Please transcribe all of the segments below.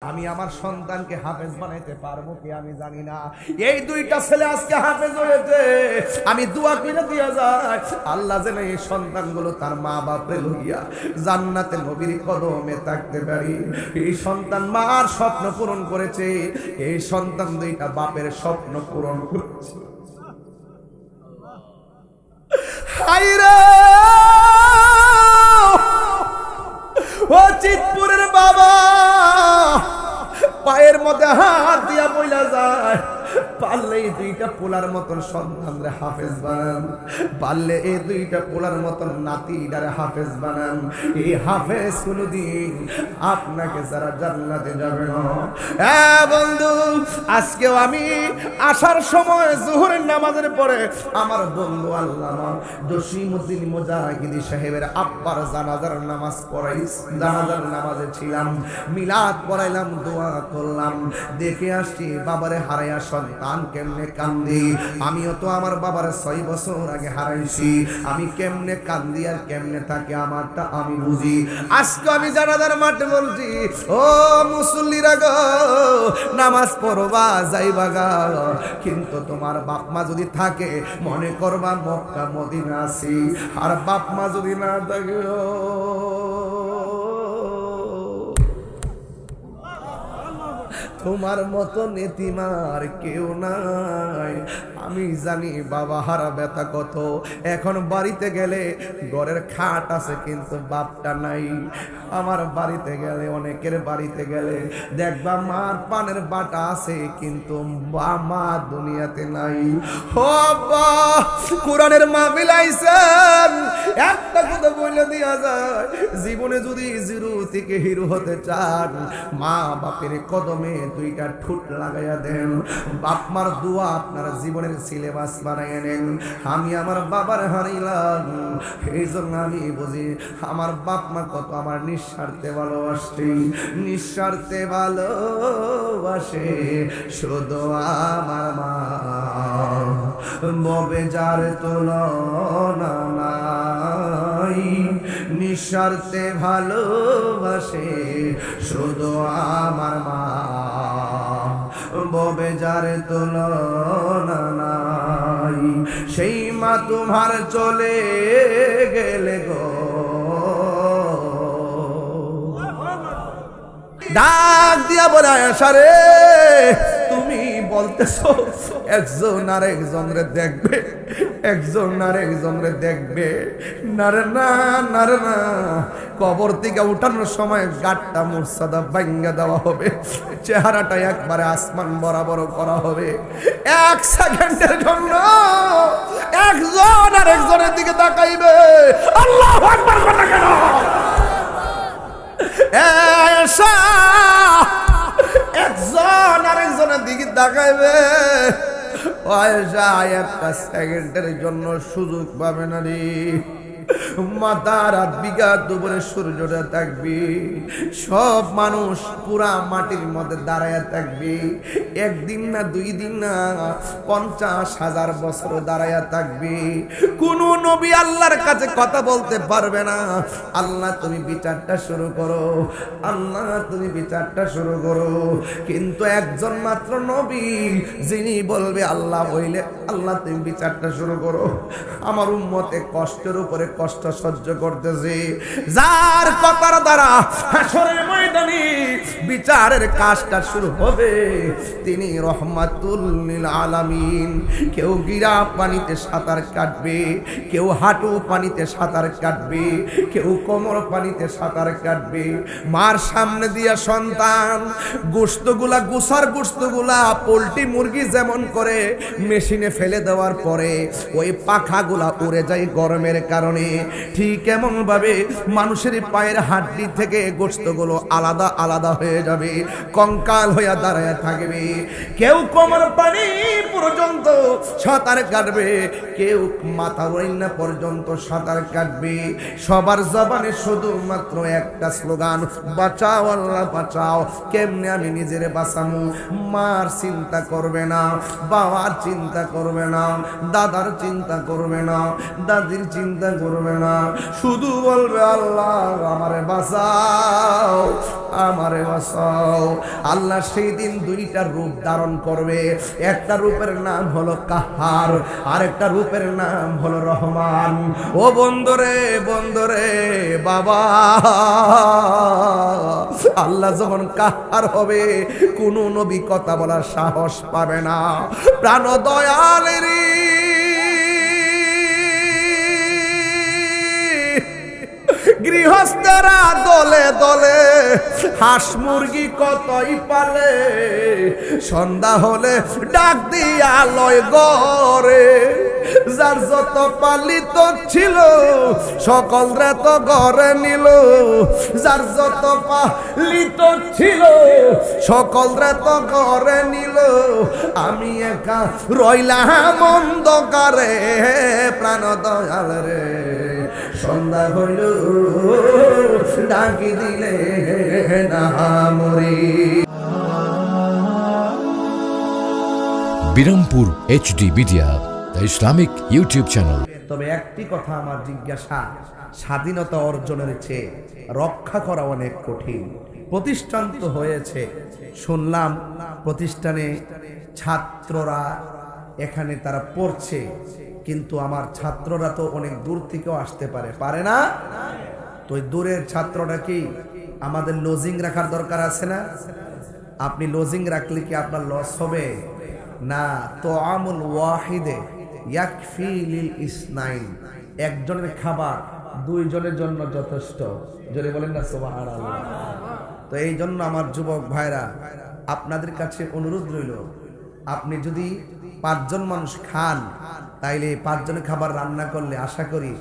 আমি আমার সন্তানকে হাফেজ বানাইতে পারবো কি আমি জানি না। এই দুইটা ছেলে আজকে হাফেজ হয়েছে, আমি দোয়া করে দিয়া যাই আল্লাহ যেন এই সন্তানগুলো তার মা বাপরে লইয়া জান্নাতে নবীর কদমে থাকতে পারি। এই সন্তান মার স্বপ্ন পূরণ করেছে, এই সন্তান দুইটা বাপের স্বপ্ন পূরণ করেছে। হায়রে ও চিতপুরের বাবা, পায়ের মধ্যে হাত দিয়া বইলা যায়, পারলে এই দুইটা পোলার মতন সন্তানরে হাফেজ বানান, পারলে এই দুইটা পোলার মতন নাতিটারে হাফেজ বানান। এই হাফেজ কোনদিন আপনাকে যারা জান্নাতে যাবে না। হ্যাঁ বন্ধু, আজকেও আমি আসার সময় জোহরের নামাজের পরে আমার বন্ধু আল্লামা জসিমউদ্দিন মুজাহিদি সাহেবের আব্বার জানাজার নামাজ পড়াইছি, জানাজার নামাজে ছিলাম, মিলাদ পড়াইলাম, দোয়া করলাম, দেখে আসছি বাবারে হারাইয়া সন্তান কেমনে কান্দি। আমিও তো আমার বাবার 6 বছর আগে হারাইছি, আমি কেমনে কান্দি আর কেমনে থাকে আমারটা আমি বুঝি। আজকে আমি জানাজার মাঠে বলছি, ও মুসল্লিরা গো, নামাজ পড়বা যাইবা গা, কিন্তু তোমার বাপ মা যদি থাকে মনে করবা মক্কা মদিনা আছি, আর বাপ মা যদি না থাকে তোমার মতো নেতিমার কেউ নাই। আমি জানি বাবা হারা ব্যথা কত। এখন বাড়িতে গেলে ঘরের খাট আছে কিন্তু বাপটা নাই। আমার বাড়িতে গেলে, অনেকের বাড়িতে গেলে দেখবা মার পানের বাটা আছে কিন্তু মা দুনিয়াতে নাই। ও আব্বা, কোরআনের মাহফিল আইছেন, একটা কথা বলে দিয়া যায়, জীবনে যদি জিরো থেকে হিরো হতে চান, মা বাপের কদমে দুইটা ঠোঁট লাগাইয়া দেন, বাপ মার দোয়া আপনার জীবনের সিলেবাস বানাইয়া নেন। আমি আমার বাবার হারাইলাম, এই জন্য আমি বুঝি আমার বাপ মা কত আমার নিঃস্বার্থে ভালোবাসে, নিঃস্বার্থে ভালোবাসে শুধু আমার মা, ববে যার তুলনা নাই, নিঃস্বার্থে ভালোবাসে শুধু আমার মা, ববে যার তুলনা নাই। সেই মা তোমার চলে গেলে গো, ডাক দিয়া বলে আসারে, তুমি বলতেছো একজন আর একজনরে দেখবে, একজন আর একজনরে দেখবে, না রে না, না রে না, কবর থেকে উঠানোর সময় গাটটা মুর্সাদা ভাঙ্গা দেওয়া হবে, চেহারাটা একবারে আসমান বরাবর করা হবে। 1 সেকেন্ডের জন্য একজন আর একজনের দিকে তাকাইবে। আল্লাহু আকবার কথা কেন? একজন আরেকজনের দিকে তাকাইবে, একটা সেকেন্ডের জন্য সুযোগ পাবে না রে। মাথা রাত বিঘা দুপুরে সূর্যটা থাকবে, সব মানুষ পুরা মাটির মধ্যে দাঁড়ায় থাকবে, একদিন না 2 দিন না 50,000 বছর দাঁড়ায় থাকবে। কোন নবী আল্লাহর কাছে কথা বলতে পারবে না, আল্লাহ তুমি বিচারটা শুরু করো, আল্লাহ তুমি বিচারটা শুরু করো। কিন্তু একজন মাত্র নবী যিনি বলবে আল্লাহ বইলে, আল্লাহ তুমি বিচারটা শুরু করো। আমার উম্মতে কষ্টের উপরে কষ্ট সহ্য করতেছে, যার কথার দ্বারা হাসরের ময়দানে বিচারের কাজটা শুরু হবে, তিনি রহমাতুল লিল আলামিন। কেউ গিরা পানিতে সাঁতার কাটবে, কেউ হাঁটু পানিতে সাঁতার কাটবে, কেউ কোমর পানিতে সাঁতার কাটবে। মার সামনে দিয়া সন্তান গোশতগুলা, গুসার গোশতগুলা পোল্ট্রি মুরগি যেমন করে মেশিনে ফেলে দেওয়ার পরে ওই পাখাগুলা উড়ে যায় গরমের কারণে, ঠিক এমন ভাবে মানুষের পায়ের হাড্ডি থেকে গোশতগুলো আলাদা আলাদা হয়ে যাবে, কঙ্কাল হইয়া দাঁড়ায় থাকবে। কেউ কোমর পানি পর্যন্ত সাঁতার কাটবে, কেউ মাথা ওড়না পর্যন্ত সাঁতার কাটবে। সবার জবানে শুধুমাত্র একটা স্লোগান, বাঁচাও আল্লাহ বাঁচাও। কেমনে আমি নিজের বাঁচামু? মার চিন্তা করবে না, বাবার চিন্তা করবে না, দাদার চিন্তা করবে না, দাদির চিন্তা করবে করবে না, শুধু বলবে আল্লাহ আমারে বাঁচাও, আমারে বাঁচাও। আল্লাহ সেই দিন দুইটা রূপ ধারণ করবে, একটা রূপের নাম হলো কাহার, আরেকটা রূপের নাম হলো রহমান। ও বন্ধুরে বন্ধুরে বাবা, আল্লাহ যখন কাহার হবে কোনো নবী কথা বলার সাহস পাবে না। প্রাণ দয়ালেরই গৃহস্থরা দলে দলে হাঁস মুরগি কতই পালে, সন্ধ্যা হলে ডাক দিয়া লয় গরে, যার যত পালিত ছিল সকলরে তো ঘরে নিল, যার যত পালিত ছিল সকলরে তো ঘরে নিল, আমি একা রইলাম অন্ধকারে। প্রাণ দয়াল রে সন্ধ্যা হইল ডাকি দিলে না মরি। Birampur HD media, the Islamic YouTube channel. তবে একটি কথা আমার জিজ্ঞাসা, স্বাধীনতা অর্জনের চেয়ে রক্ষা করা অনেক কঠিন। প্রতিষ্ঠান তো হয়েছে, শুনলাম প্রতিষ্ঠানে ছাত্ররা এখানে তারা পড়ছে, কিন্তু আমার ছাত্ররা তো অনেক দূর থেকেও আসতে পারে, পারে না? তো ওই দূরের ছাত্রটা কি আমাদের লজিং রাখার দরকার আছে না? আপনি লজিং রাখলে কি আপনার লস হবে? না। তো আমুল ওয়াহিদে ইয়াকফি লিল ইসনাইন, একজনের খাবার দুইজনের জন্য যথেষ্ট। জোরে বলেন না সুবহানাল্লাহ। তো এই জন্য আমার যুবক ভাইরা আপনাদের কাছে অনুরোধ রইল, আপনি যদি 5 জন মানুষ খান তাইলে 5 জনের খাবার রান্না করলে আশা করি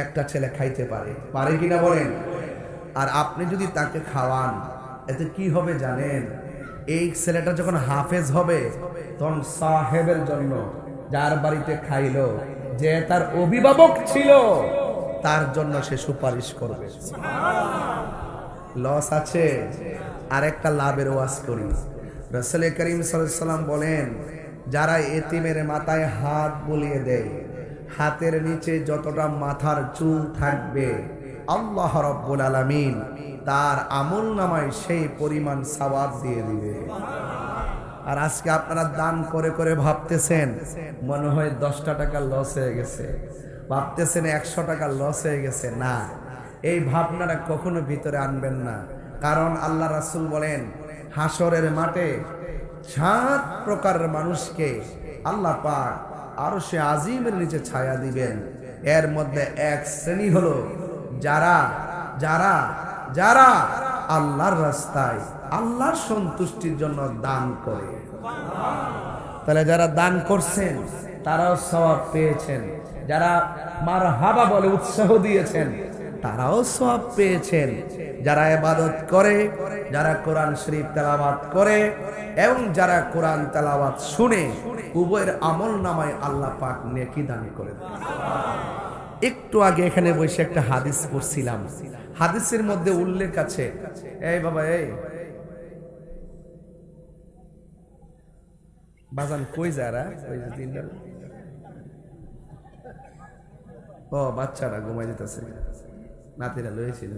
একটা ছেলে খাইতে পারে, পারে কিনা বলেন? আর আপনি যদি তাকে খাওয়ান এতে কি হবে জানেন? এই ছেলেটা যখন হাফেজ হবে তখন সাহেবের জন্য, যার বাড়িতে খাইলো, যে তার অভিভাবক ছিল, তার জন্য সে সুপারিশ করবে। লস আছে। আর একটা লাভের ওয়াজ করি। রাসূল করিম সাল্লাল্লাহু আলাইহি ওয়াসাল্লাম বলেন, যারা এতিমের মাথায় হাত বুলিয়ে দেয়, হাতের নিচে যতটা মাথার চুল থাকবে আল্লাহ রাব্বুল আলামিন তার আমল নামায় সেই পরিমাণ সওয়াব দিয়ে দিবে। আর আজকে আপনারা দান করে করে ভাবতেছেন মনে হয় 10টা টাকা লস হয়ে গেছে, ভাবতেছেন 100 টাকা লস হয়ে গেছে। না, এই ভাবনাটা কখনো ভিতরে আনবেন না। কারণ আল্লাহ রাসূল বলেন, হাসরের মাঠে 7 প্রকারের মানুষকে আল্লাহ পাক আরশে আজিমের নিচে ছায়া দিবেন। এর মধ্যে এক শ্রেণী হলো যারা যারা যারা আল্লাহর রাস্তায় আল্লাহর সন্তুষ্টির জন্য দান করে। তাহলে যারা দান করছেন তারাও সওয়াব পেয়েছেন, যারা মারহাবা বলে উৎসাহ দিয়েছেন তারাও সওয়াব পেয়েছেন, যারা ইবাদত করে, যারা কোরআন শরীফ তেলাওয়াত করে এবং যারা কোরআন তেলাওয়াত শুনে, উভয়ের আমল নামায় আল্লাহ পাক নেকি দান করে দেন। একটু আগে এখানে বসে একটা হাদিস পড়ছিলাম, হাদিসের মধ্যে উল্লেখ আছে, এই বাবা এই বাজান কই যারা ওই যে তিনটা, ও বাচ্চারা ঘুমাই যেতেছে, নাতিরা লয়েছিল।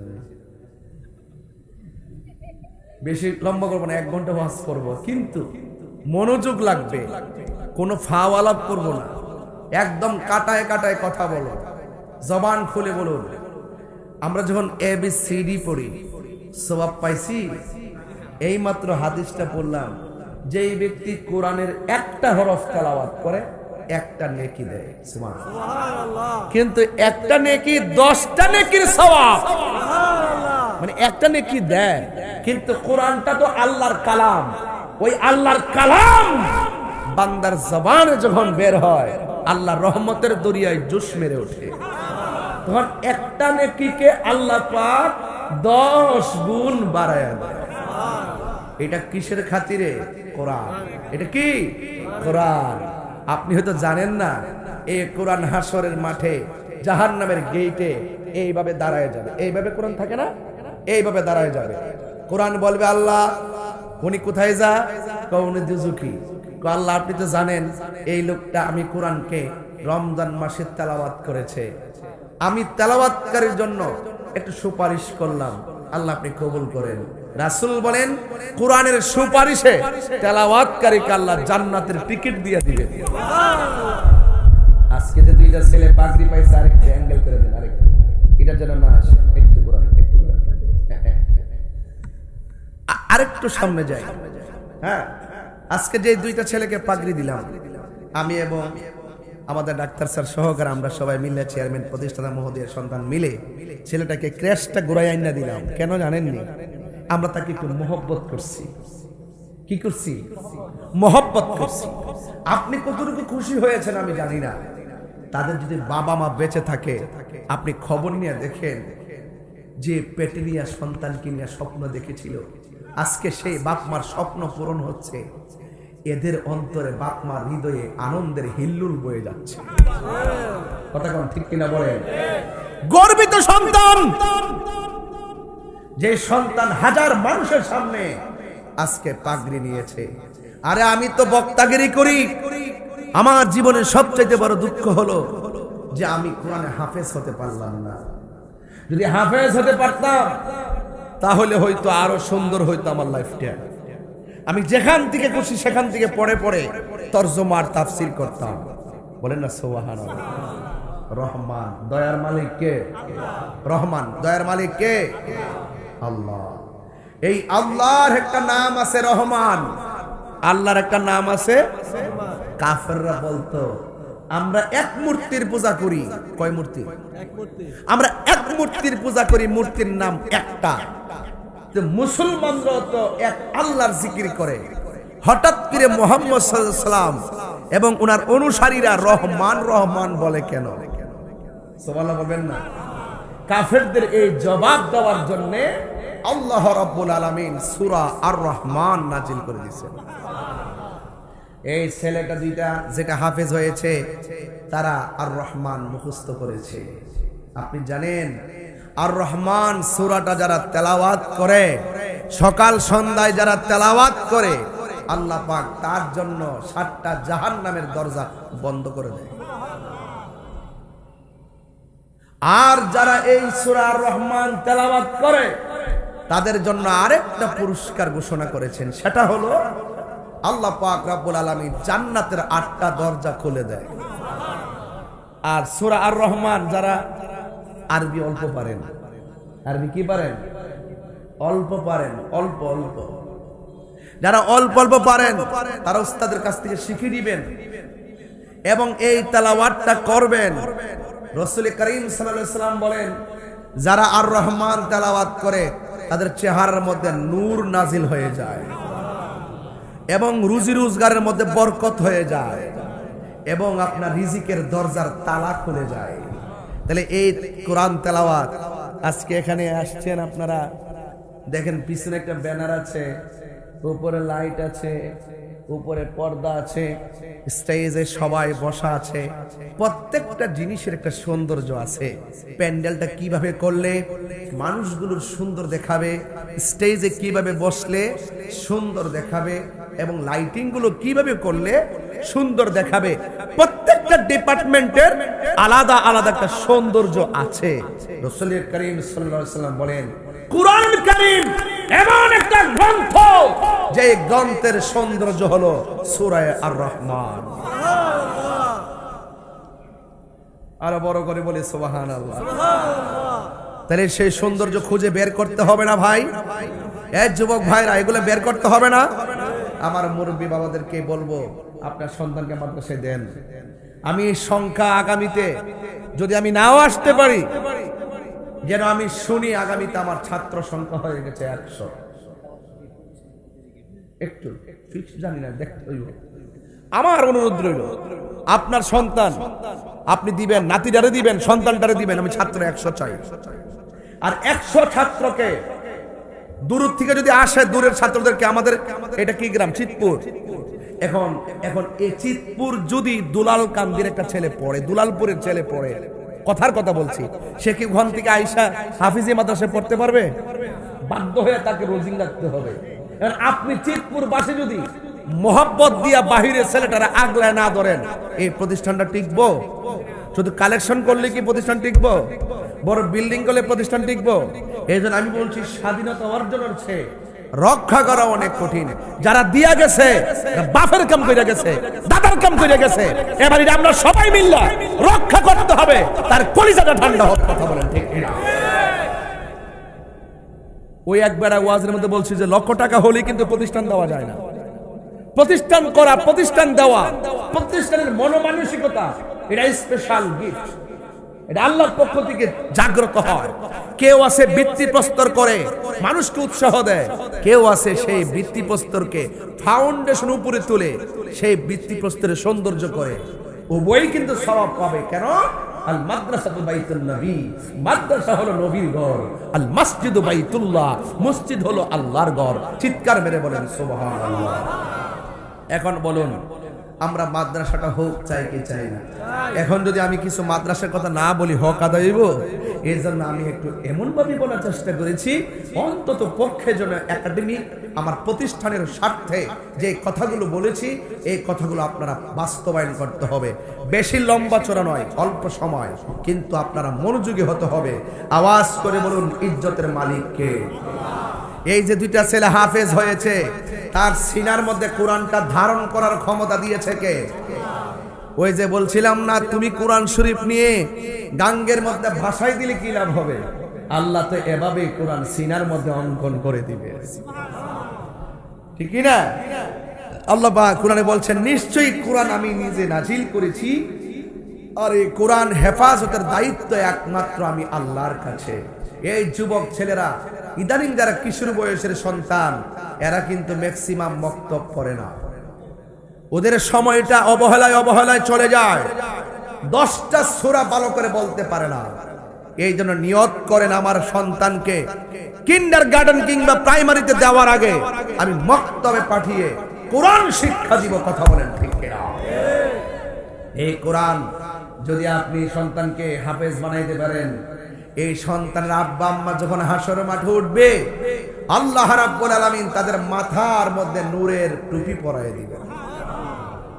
বেশি লম্বা করবো না, 1 ঘন্টা ওয়াজ করবো, কিন্তু মনোযোগ লাগবে, কোনো ফাওয়ালাপ করবো না, একদম কাটায় কাটায় কথা বলো, জবান খুলে বলুন। আমরা যখন ABCD পড়ি সওয়াব পাইছি, এই মাত্র হাদিসটা পড়লাম, যেই ব্যক্তি কোরআনের একটা হরফ তেলাওয়াত করে একটা নেকি দেয়, সুবহানাল্লাহ। কিন্তু একটা নেকি 10টা নেকির সওয়াব, মানে একটা নেকি দেয়, কিন্তু কোরআনটা তো আল্লাহর কালাম, ওই আল্লাহর কালাম বান্দার জবানে যখন বের হয় আল্লাহর রহমতের দরিয়ায় জোশ মেরে ওঠে, তখন একটা নেকিকে আল্লাহ পাক 10 গুণ বাড়ায়া দেয়। এটা কিসের খাতিরে? কোরআন। এটা কি? কোরআন। আপনি হয়তো জানেন না, এই কোরআন হাসরের মাঠে জাহান্নামের গেটে এইভাবে দাঁড়ায় যাবে, এইভাবে কোরআন থাকে না, এইভাবে দাঁড়ায় যাবে। কোরআন বলবে, আল্লাহ উনি কোথায় যা? উনি দুজুকি। আল্লাহ আপনি তো জানেন এই লোকটা আমি কোরআনকে রমজান মাসে তেলাওয়াত করেছে, আমি তেলাওয়াতকারীর জন্য একটু সুপারিশ করলাম, আল্লাহ আপনি কবুল করেন। রাসূল বলেন কোরআনের সুপারিশে তেলাওয়াতকারীকে আল্লাহ জান্নাতের টিকিট দিয়ে দিবে। আজকে যে দুইটা ছেলে পাগড়ি পাইছে, আরেকটা অ্যাঙ্গেল করে দেন, আরেকটা এটা যেন না আসে, একটু কোরআন আরেকটু সামনে যাই। হ্যাঁ, আজকে যে দুইটা ছেলেকে পাগড়ি দিলাম, আমি এবং আমাদের ডাক্তার স্যার সহকারে আমরা সবাই মিলে, চেয়ারম্যান প্রতিষ্ঠাতা মহোদয়ের সন্তান মিলে ছেলেটাকে ক্র্যাশটা ঘুরাই আইনা দিলাম। কেন জানেননি? আমরা তাকে একটু মহব্বত করছি। কি করছি? মহব্বত করছি। আপনি কতটুকু খুশি হয়েছেন আমি জানি না। তাদের যদি বাবা মা বেঁচে থাকে, আপনি খবর নিয়ে দেখেন যে পেটে নিয়ে সন্তানকে নিয়ে স্বপ্ন দেখেছিল, আজকে সেই বাপ মার স্বপ্ন পূরণ হচ্ছে। এদের অন্তরে বাপ মার হৃদয়ে আনন্দের হিল্লুল বয়ে যাচ্ছে। কথা কোন ঠিক কিনা বলেন? গর্বিত সন্তান, যে সন্তান হাজার মানুষের সামনে আজকে পাগড়ি নিয়েছে। আরে আমি তো বক্তাগিরি করি, আমার জীবনের সবচেয়ে বড় দুঃখ হলো যে আমি কোরআনে হাফেজ হতে পারলাম না। যদি হাফেজ হতে পারতাম তাহলে হয়তো আরো সুন্দর হইতো আমার লাইফটা। আমি যেখান থেকে খুশি সেখান থেকে পড়ে পড়ে তরজমার তাফসীর করতাম। বলেন না সুবহানাল্লাহ। রহমান দয়ার মালিক কে? রহমান দয়ার মালিক কে? আল্লাহ। এই আল্লাহর একটা নাম আছে রহমান, আল্লাহর একটা নাম আছে। কাফেররা বলতো আমরা এক মূর্তির পূজা করি। কয় মূর্তি? আমরা এক মূর্তির পূজা করি, মূর্তির নাম একটা। মুসলমানরা তো এক আল্লাহর জিকির করে। হঠাৎ করে মুহাম্মদ সাল্লাল্লাহু আলাইহি সাল্লাম এবং ওনার অনুসারীরা রহমান রহমান বলে কেন? সুবহানাল্লাহ বলবেন না? কাফেরদের এই জবাব দেওয়ার জন্য আল্লাহ রাব্বুল আলামিন সূরা আর রহমান নাজিল করে দিয়েছেন। এই ছেলেটা দুইটা যেটা হাফেজ হয়েছে তারা আর রহমান মুখস্থ করেছে। আপনি জানেন আর রহমান সূরাটা যারা তেলাওয়াত করে, সকাল সন্ধ্যায় যারা তেলাওয়াত করে, আল্লাহ পাক তার জন্য 7টা জাহান্নামের দরজা বন্ধ করে দেয়। আর যারা এই সূরা আর রহমান তেলাওয়াত করে তাদের জন্য আরেকটা পুরস্কার ঘোষণা করেছেন, সেটা হলো আল্লাহ পাক রব্বুল আলামিন জান্নাতের 8টা দরজা খুলে দেয়। আর সূরা আর রহমান যারা আরবি অল্প পারেন, আরবি কি পারেন? অল্প পারেন, অল্প অল্প। যারা অল্প অল্প পারেন তারা উস্তাদের কাছ থেকে শিখে নেবেন এবং এই তেলাওয়াতটা করবেন। রাসূল করিম সাল্লাল্লাহু আলাইহি ওয়াসাল্লাম বলেন, যারা আর রহমান তেলাওয়াত করে তাদের চেহারার মধ্যে নূর নাজিল হয়ে যায় এবং রুজি রোজগারের মধ্যে বরকত হয়ে যায় এবং আপনার রিজিকের দরজার তালা খুলে যায়। তাহলে এই কোরআন তেলাওয়াত আজকে এখানে আসছেন আপনারা, দেখেন পিছনে একটা ব্যানার আছে, উপরে লাইট আছে, উপরে পর্দা আছে, স্টেজে সবাই বসা আছে, প্রত্যেকটা জিনিসের একটা সৌন্দর্য আছে। প্যান্ডেলটা কিভাবে করলে মানুষগুলোর সুন্দর দেখাবে, স্টেজে কিভাবে বসলে সুন্দর দেখাবে এবং লাইটিং গুলো কিভাবে করলে সুন্দর দেখাবে, প্রত্যেকটা ডিপার্টমেন্টের আলাদা আলাদা একটা সৌন্দর্য আছে। রাসূল করিম সাল্লাল্লাহু আলাইহি ওয়াসাল্লাম বলেন, কুরআন কারীম এমন একটা গ্রন্থ যে গ্রন্থের সৌন্দর্য হলো সূরা আর রহমান। আরো বড় করে বলি সুবহানাল্লাহ। তাহলে সেই সৌন্দর্য খুঁজে বের করতে হবে না ভাই? এই যুবক ভাইরা, এগুলো বের করতে হবে না? আমার মুরব্বী বাবাদেরকে বলবো, আপনার সন্তানকে মাদ্রাসায় দেন। আমি সংখ্যা আগামীতে যদি আমি নাও আসতে পারি, যেন আমি শুনি আগামীতে আমার ছাত্র সংখ্যা হয়ে গেছে 100। একটু ফিক্স জানি না, দেখতে হইব। আমার অনুরোধ রইল, আপনার সন্তান আপনি দিবেন, নাতিটারে দিবেন, সন্তানটারে দিবেন, আমি ছাত্র 100 চাই। আর 100 ছাত্রকে দূর থেকে যদি আসে, দূরের ছাত্রদেরকে, আমাদের এটা কি গ্রাম? চিতপুর। এখন এই চিতপুর যদি দুলাল কান্দির একটা ছেলে পড়ে, দুলালপুরের ছেলে পড়ে, কথার কথা বলছি, সে কি ওখান থেকে আইসা হাফিজি মাদ্রাসায় পড়তে পারবে? বাধ্য হয়ে তাকে রোজিং রাখতে হবে। আপনি চিতপুর বাসে যদি মোহাব্বত দিয়া বাহিরের ছেলেটারা আগলায় না ধরেন, এই প্রতিষ্ঠানটা টিকবো? শুধু কালেকশন করলে কি প্রতিষ্ঠান টিকবো? বড় বিল্ডিং করলে প্রতিষ্ঠান টিকবো? এই জন্য আমি বলছি স্বাধীনতা অর্জনের চেয়ে রক্ষা করা অনেক কঠিন। যারা দিয়া গেছে বাপের কাম করে গেছে, দাদার কাম করে গেছে, এবার আমরা সবাই মিলে রক্ষা করতে হবে, তার কলিজাটা ঠান্ডা হোক। কথা বলেন ঠিক কিনা? ওই একবার ওয়াজের মধ্যে বলছি যে লক্ষ টাকা হলেই কিন্তু প্রতিষ্ঠান দেওয়া যায় না। প্রতিষ্ঠান করা, প্রতিষ্ঠান দেওয়া, প্রতিষ্ঠানের মনোমানসিকতা, এটা স্পেশাল গিফট। এটা আল্লাহর পক্ষ থেকে জাগ্রত হয়। কেউ আছে বৃত্তি প্রস্তর করে মানুষকে উৎসাহ দেয়, কেউ আছে সেই বৃত্তি প্রস্তরকে ফাউন্ডেশন উপরে তুলে সেই বৃত্তি প্রস্তরের সৌন্দর্য করে। উভয়ই কিন্তু সওয়াব পাবে। কেন? আল মাদ্রাসাতু বাইতুন নবী, মাদ্রাসা হলো নবীর ঘর। আল মসজিদু বাইতুল্লাহ, মসজিদ হলো আল্লাহর ঘর। চিৎকার মেরে বলেন সুবহানাল্লাহ। এখন বলুন, আমরা মাদ্রাসাটা হোক চাই কি চাই না? এখন যদি আমি কিছু মাদ্রাসার কথা না বলি, হক আদায় হইব? এর জন্য আমি একটু এমন ভাবে বলার চেষ্টা করেছি, অন্তত পক্ষে যেন একাডেমিক আমার প্রতিষ্ঠানের স্বার্থে যে কথাগুলো বলেছি এই কথাগুলো আপনারা বাস্তবায়ন করতে হবে। বেশি লম্বা চড়া নয়, অল্প সময়, কিন্তু আপনারা মনোযোগী হতে হবে। আওয়াজ করে বলুন, ইজ্জতের মালিক কে? এই যে দুইটা ছেলে হাফেজ হয়েছে, তার সিনার মধ্যে কোরআনটা ধারণ করার ক্ষমতা দিয়েছে কে? ওই যে বলছিলাম না, তুমি কোরআন শরীফ নিয়ে গাঙ্গের মধ্যে ভাসাই দিলে কি লাভ হবে? আল্লাহ তো এভাবে কোরআন সিনার মধ্যে অঙ্কন করে দিবে, ঠিক না? আল্লাহ পাক কোরআনে বলছেন, নিশ্চয়ই কোরআন আমি নিজে নাজিল করেছি, আর এই কোরআন হেফাজতের দায়িত্ব একমাত্র আমি আল্লাহর কাছে। এই যুবক ছেলেরা, ইদানিং যারা কিশোর বয়সের সন্তান, এরা কিন্তু ম্যাক্সিমাম মক্তব পড়ে না। ওদের সময়টা অবহেলায় চলে যায়। 10টা সূরা ভালো করে বলতে পারে না। এই জন্য নিয়ত করেন, আমার সন্তানকে কিন্ডারগার্টেন কিংবা প্রাইমারিতে দেওয়ার আগে আমি মক্তবে পাঠিয়ে কোরআন শিক্ষা দিব। কথা বলেন ঠিক কিনা? এই কোরআন যদি আপনি সন্তানকে হাফেজ বানাইতে পারেন, এই সন্তানের আব্বা আম্মা যখন হাসরের মাঠে উঠবে, আল্লাহ রাব্বুল আলামিন তাদের মাথার মধ্যে নূরের টুপি পরায় দিবেন।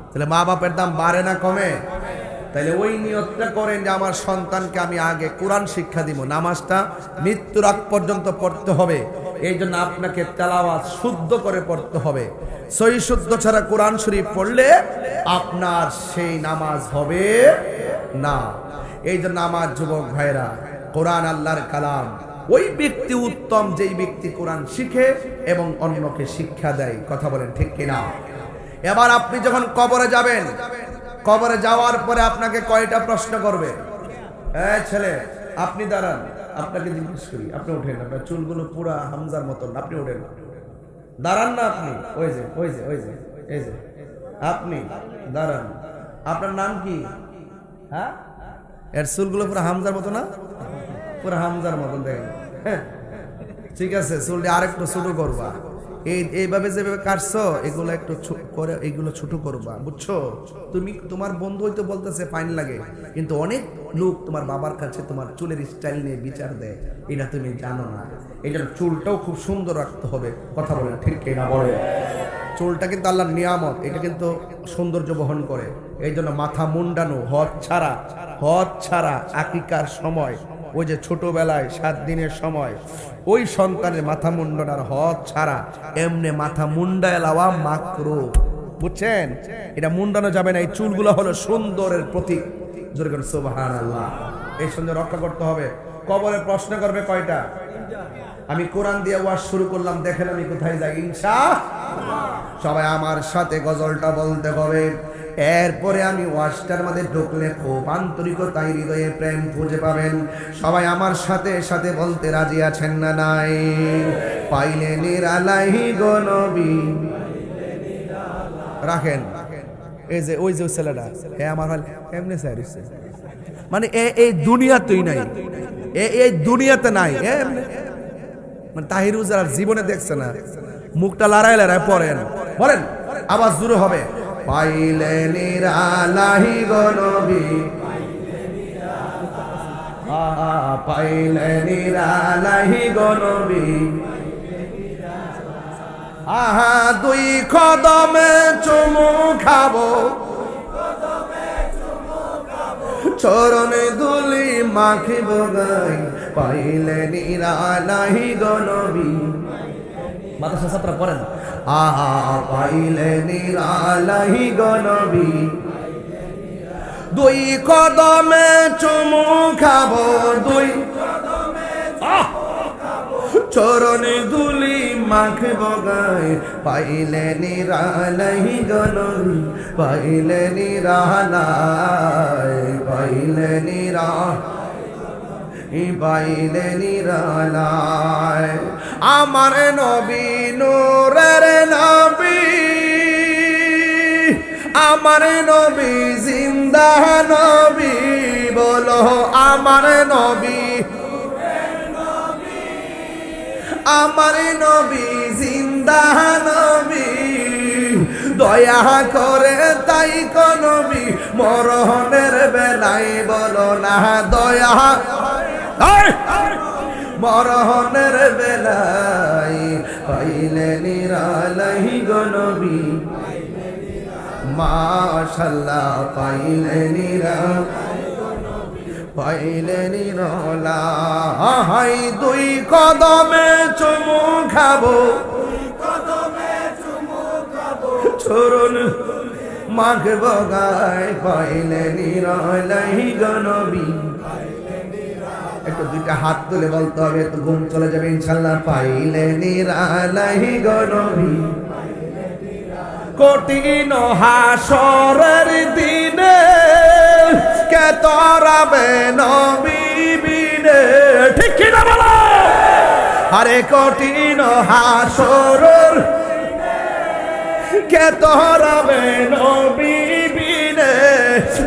তাহলে মা বাপের দাম বাড়ে না কমে? তাহলে ওই নিয়তটা করেন যে আমার সন্তানকে আমি আগে কোরআন শিক্ষা দিব। নামাজটা মৃত্যুর আগ পর্যন্ত পড়তে হবে। এই জন্য আপনাকে তেলাওয়াত শুদ্ধ করে পড়তে হবে। সহি শুদ্ধ ছাড়া কোরআন শরীফ পড়লে আপনার সেই নামাজ হবে না। এই জন্য আমার যুবক ভাইরা, কোরআন আল্লাহর কালাম। ওই ব্যক্তি উত্তম যেই ব্যক্তি কোরআন শিখে এবং অন্যকে শিক্ষা দেয়। কথা বলেন ঠিক কিনা? এবার আপনি যখন কবরে যাবেন, কবরে যাওয়ার পরে আপনাকে কয়টা প্রশ্ন করবে? ছেলে, আপনি দাঁড়ান, আপনাকে জিজ্ঞেস করি, আপনি ওঠেন, আপনার চুলগুলো পুরা হামজার মতন, আপনি ওঠেন, দাঁড়ান না আপনি, ওই যে এই যে আপনি দাঁড়ান, আপনার নাম কি? হ্যাঁ, এর চুলগুলো পুরো হামজার মতো না? পুরো হামজার মতন দেখেন। হ্যাঁ, ঠিক আছে, চুলটা আরেকটু ছোট করবা। এইভাবে যেভাবে কাটছো এগুলো একটু করে, এইগুলো ছোট করবা, বুঝছো? তুমি তোমার বন্ধু হয়তো বলতেছে ফাইন লাগে, কিন্তু অনেক লোক তোমার বাবার কাছে তোমার চুলের স্টাইল নিয়ে বিচার দেয়, এটা তুমি জানো না। এই জন্য চুলটাও খুব সুন্দর রাখতে হবে। কথা বলেন ঠিক কিনা? বলে চুলটা কিন্তু আল্লাহর নিয়ামত, এটা কিন্তু সৌন্দর্য বহন করে। এই জন্য মাথা মুন্ডানো, হজ ছাড়া আকিকার সময়, ওই যে ছোটবেলায় 7 দিনের সময় ওই সন্তানের মাথা মুন্ডানোর হজ ছাড়া এমনি মাথা মুন্ডায় লাওয়া মাকরুহ, বুঝছেন? এটা মুন্ডানো যাবে না। এই চুলগুলো হলো সুন্দরের প্রতীক। জোরে করে সুবহানাল্লাহ। এই সুন্দর রক্ষা করতে হবে। কবরে প্রশ্ন করবে কয়টা? আমি কোরআন দিয়ে ওয়াজ শুরু করলাম, দেখেন আমি কোথায় যাই। ইনশাআল্লাহ সবাই আমার সাথে গজলটা বলতে হবে। এরপরে আমি ওয়াজটার মধ্যে ঢুকলে খুব আন্তরিকতায় হৃদয়ে প্রেম খুঁজে পাবেন। সবাই আমার সাথে সাথে বলতে রাজি আছেন না নাই? পাইলে নিরালাই গো নবী। রাখেন এই যে ওই যে ছেলেটা, আমার হল এমনি চাইছে, মানে এই দুনিয়াতেই নাই, এই দুনিয়াতে নাই। মানে তাহির উজার জীবনে দেখছে না। মুখটা লড়াই পড়েন, বলেন, আওয়াজ জোরে হবে। পাইলে নিরালাই গো নবী, পাইলে নিরালাই গো নবী, আহা দুই কদমে চুমু খাবো, চরণে ধুলি মাখিব গাই পাইলে নিরালাই গো নবী মাদ্রাসা ছাত্ররা পড়েন আহা পাইলে নিরালাই গো নবী দুই কদমে চুমু খাবো দুই চরণে ধুলি মাখিব গাই পাইলে নিরালাই গো নবী পাইলে নিরালাই পাইলে পাইলে নিরালাই আমার নবী নূরের নবী আমার নবী জিন্দা নবী বলো আমার নবী আমার নবী জিন্দা নবী দয়া করে তাই কো নবী মরণের বেলায় বলো না দয়া মরণের বেলায় পাইলে নিরালাই গো নবী মাশাআল্লাহ পাইলে নিরালাই পাইলে নিরালাই দুই কদমে চুমু খাবো চরণ মাখব গায় পাইলে নিরালাই গো নবী একটু দুইটা হাত তুলে বলতে হবে তো ঘুম চলে যাবে ইনশাআল্লাহ পাইলে নিরালাই গো নবী কঠিন হাসরের দিনে কে তরাবে নবী বিনে ঠিক কি না বলো আরে কঠিন হাসরের কে তরাবে নবী বিনে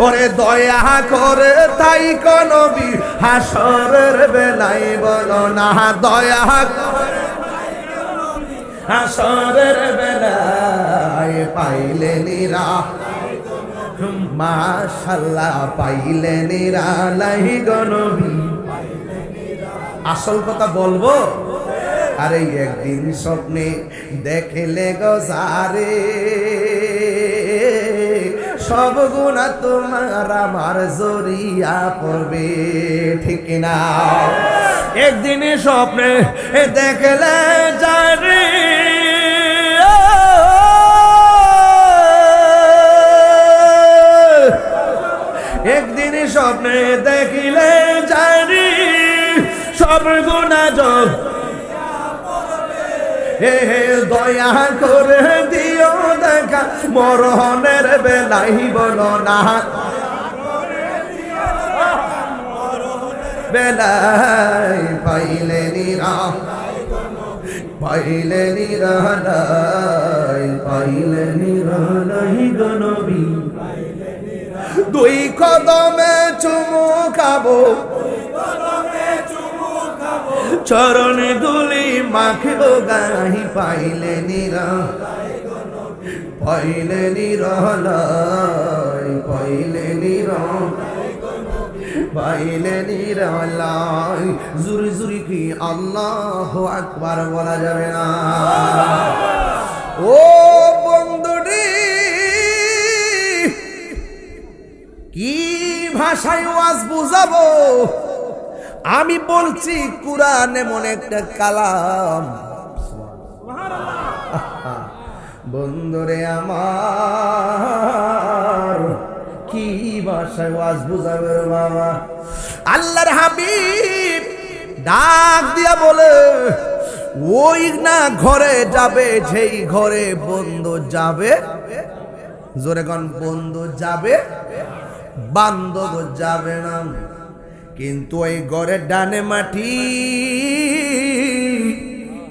ওরে দয়া করে তাই কো নবী হাসরের বেলায় বলো না দয়া হাসরের বেলায় পাইলে নিরা মাশাআল্লাহ পাইলে নিরালাই গো নবী আসল কথা বলবো আরে একদিন স্বপ্নে দেখলে গো যারে সব গুনাহ তোমার আমার জড়িয়া পড়বে ঠিক না একদিন স্বপ্নে দেখলে যারে একদিন স্বপ্নে দেখিলে জানি সব গুনাহ হে দয়া করে দিও দেখা মরণের বেলায় বলো না বেলায় পাইলে নিরালাই পাইলে নিরালাই গো নবী দুই কদমে চুমু খাবো চরণে ধুলি মাখিব গাই পাইলে নিরালাই পাইলে নিরালাই পাইলে নিরালাই পাইলে নিরালাই জুরি জুরি কি আল্লাহু আকবার বলা যাবে না ও বন্ধুটি কি ভাষায় ওয়াজ বুঝাবো আমি বলছি কুরআন এমন একটা কালাম বন্ধুরে আমার কি ভাষায় ওয়াজ বুঝাবে বাবা আল্লাহর হাবিব ডাক দিয়া বলে ওই না ঘরে যাবে যেই ঘরে বন্ধু যাবে জোরে কোন বন্ধু যাবে বান্ধব যাবে না কিন্তু ওই ঘরের ডানে মাটি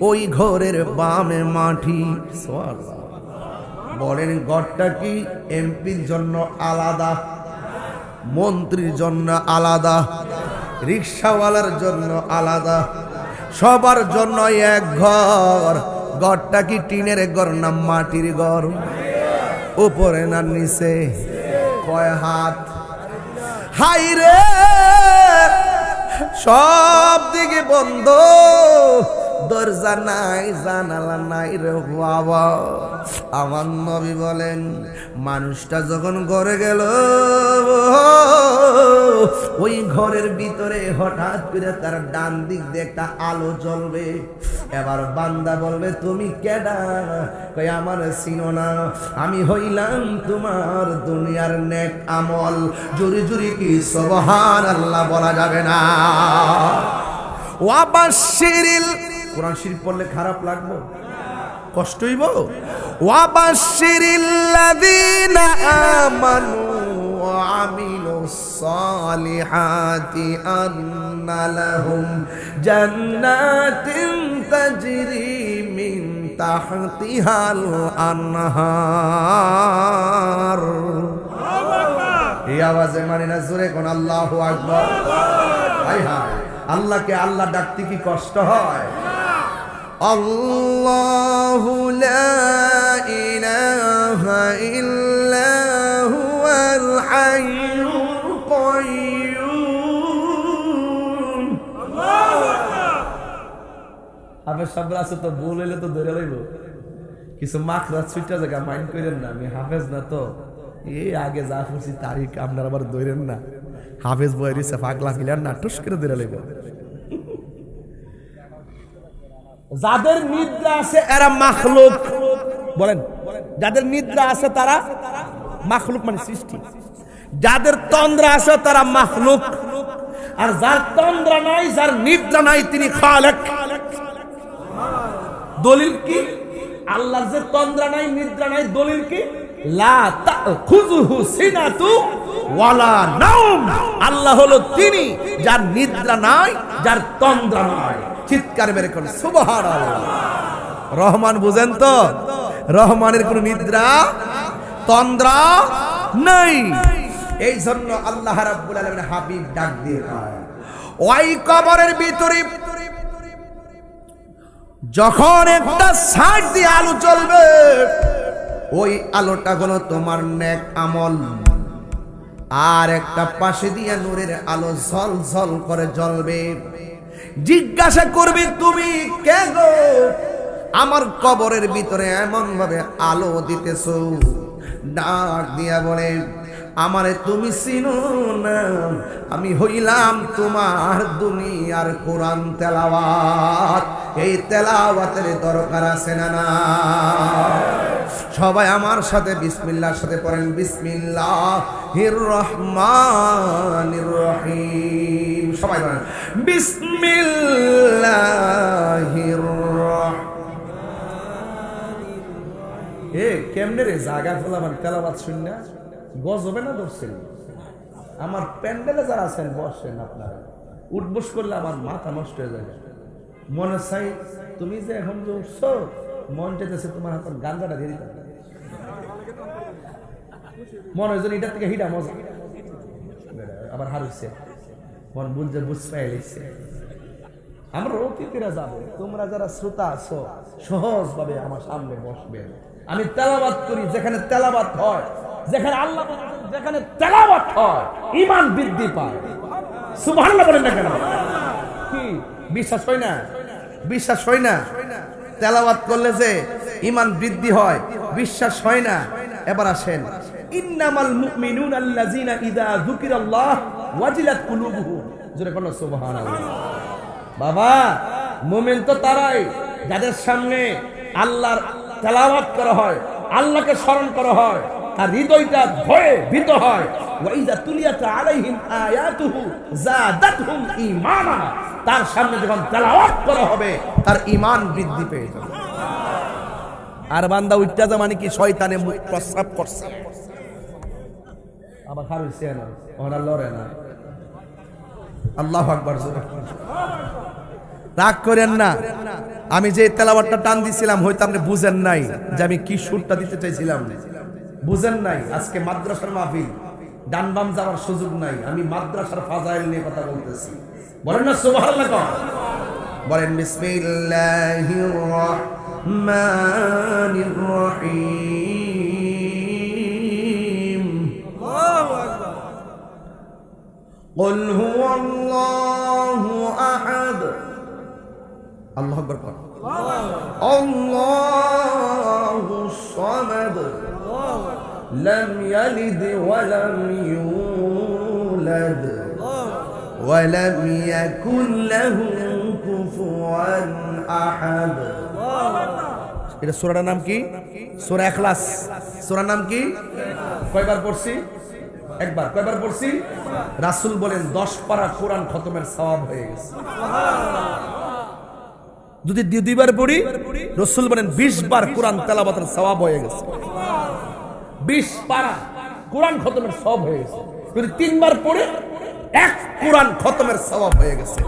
ওই ঘরের বামে মাটি বলেন ঘরটা কি এমপির জন্য আলাদা মন্ত্রীর জন্য আলাদা রিকশাওয়ালার জন্য আলাদা সবার জন্য এক ঘর ঘরটা কি টিনের ঘর না মাটির ঘর উপরে না নিচে কয় হাত হাই রে সব দিকে বন্ধ দরজা নাই, জানালা নাই রে বাবা। আমার নবী বলেন মানুষটা যখন ঘরে গেল, ওই ঘরের ভিতরে হঠাৎ করে তার ডান দিক দিয়ে একটা আলো জ্বলবে। এবার বান্দা বলবে তুমি কেডা? কই আমার চিনো না, আমি হইলাম তোমার দুনিয়ার নেক আমল। জুরি জুরি কি সুবহানাল্লাহ বলা যাবে না? ওয়াবাশশিরিল, কোরআন শরীফ পড়লে খারাপ লাগবে, কষ্ট হইব। ওয়াবাশশিরিল্লাযীনা আমানু ওয়া আমিলুস সালিহাতি আন্না লাহুম জান্নাতিন তাজরি মিন তাহতিহাল আনহার। এই আওয়াজে মানে না জোরে কোন আল্লাহু আকবার। হায় হায়, আল্লাহকে আল্লাহ ডাকতে কি কষ্ট হয়? আল্লাহু লা ইলাহা ইল্লা হুয়াল হাইয়ুল কাইয়্যুম। হাফেজ সাহেব আছে তো, ভুল হইলে তো ধরে লইব। কিছু মাখরাত ছুটা জায়গা মাইন্ড করেন না, আমি হাফেজ না তো, এই আগে যা করছি তারিখ আপনার আবার ধরেন না। হাফেজ বই দিছে পাগলা ফিলার না, টুস করে ধরে লইব। যাদের নিদ্রা আছে এরা মাখলুক, বলেন যাদের নিদ্রা আছে তারা মাখলুক মানে সৃষ্টি। যাদের তন্দ্রা আছে তারা মাখলুক, আর যার তন্দ্রা নাই, যার নিদ্রা নাই, তিনি খালেক। দলিল কি? আল্লাহর যে তন্দ্রা নাই, নিদ্রা নাই, দলিল কি? লা তাখুযুহু সিনাতু ওয়ালা নাওম। আল্লাহ হলো তিনি যার নিদ্রা নাই, যার তন্দ্রা নাই। চিৎকার বের করুন সুবহানাল্লাহ। রহমান বুঝেন তো, রহমানের কোন নিদ্রা তন্দ্রা নাই। এই জন্য আল্লাহ রাব্বুল আলামিন হাবিব ডাক দিয়ে কয়, ওই কবরের ভিতরে যখন একটা সাইড দিয়ে আলো জ্বলবে, ওই আলোটা হলো তোমার নেক আমল। আর একটা পাশে দিয়ে নূরের আলো ঝল ঝল করে জ্বলবে। জিজ্ঞাসা করবে তুমি কে গো? আমার কবরের ভিতরে এমন ভাবে আলো দিতেছো। ডাক দিয়া বলে আমারে তুমি চিনো না, আমি হইলাম তোমার দুনিয়ার কোরআন তেলাওয়াত। এই তেলাওয়াতের দরকার আছে না? না, সবাই আমার সাথে বিসমিল্লাহর সাথে পড়েন, বিসমিল্লাহির রহমানির রহিম। সবাই বলেন বিসমিল্লাহির রহমানির। এ কেমনে রে জায়গা ফেলাবার তেলাওয়াত শুননা গজবে না ধরছেন? আমার প্যান্ডেলে যারা আছেন বসেন, আপনারা উঠবস করলে আমার মাথা নষ্ট হয়ে যাবে। মনে চাই তুমি যে এখন যে উঠছো, মন চাইতেছে তোমার হাতের গাঞ্জাটা দিয়ে দিতে, মনে হয় এটার থেকে হিডা মজা। আবার হারুছে মন বুঝে বুঝ পাইছে। আমরা অতিথিরা যাবো, তোমরা যারা শ্রোতা আছো সহজ ভাবে আমার সামনে বসবে। আমি তেলাওয়াত করি, যেখানে তেলাওয়াত হয়, যেখানে আল্লাহ, যেখানে তেলাওয়াত হয় ঈমান বৃদ্ধি পায়। সুবহানাল্লাহ বলেন না কেন? কি বিশ্বাস হয় না? বিশ্বাস হয় না? তেলাওয়াত করলে যে ঈমান বৃদ্ধি হয়, বিশ্বাস হয় না? এবার আসেন, ইন্নামাল মুমিনুনা আল্লাযিনা ইযা যুকিরাল্লাহ ওয়াজিলাত কুলুবুহুম। জোরে বলো সুবহানাল্লাহ। বাবা, মুমিন তো তারাই যাদের সামনে আল্লাহর তেলাওয়াত করা হয়, আল্লাহকে স্মরণ করা হয়, তার হৃদয়টা ভয়ে ভীত হয়। ওয়া ইযা তুলিয়াত আলাইহিম আয়াতুহু যাদাতহুম ঈমানা। তার সামনে যখন তেলাওয়াত করা হবে তার ঈমান বৃদ্ধি পেয়ে যাবে। আর বান্দা উঠতে যা মানে কি শয়তানে মুখ প্রস্রাব করছে, আবার খারুছে না, ওরা লড়ে না। আল্লাহু আকবার। রাগ করেন না, আমি যে তেলাওয়াতটা টান দিছিলাম হয়তো আপনি বুঝেন নাই যে আমি কি সুরটা দিতে চাইছিলাম, বুঝেন নাই। আজকে মাদ্রাসার মাহফিল, ডান বাম যাওয়ার সুযোগ নাই, আমি মাদ্রাসার ফাজাইল নিয়ে কথা বলতেছি। বলেন না সুবহানাল্লাহ, বলেন বিসমিল্লাহির রহমানির রহিম। আল্লাহু আকবার। কুল হুয়াল্লাহু আহাদ। আল্লাহু আকবার। আল্লাহুস সামাদ লাম ইয়ালিদ ওয়া লাম ইউলাদ ওয়া লাম ইয়াকুল লাহু কুফুয়ান আহাদ। এটা সূরাটার নাম কি? সূরা ইখলাস। সূরার নাম কি? কয়বার পড়ছি? একবার। কয়বার পড়ছি? রাসূল বলেন 10 পারা কোরআন খতমের সওয়াব হয়ে গেছে। যদি দুইবার পড়ি রাসূল বলেন 20 বার কোরআন তেলাওয়াতের সওয়াব হয়ে গেছে। 20 পারা কোরআন খতমের সওয়াব হয়ে গেছে। যদি 3 বার পড়ে এক কোরআন খতমের সওয়াব হয়ে গেছে।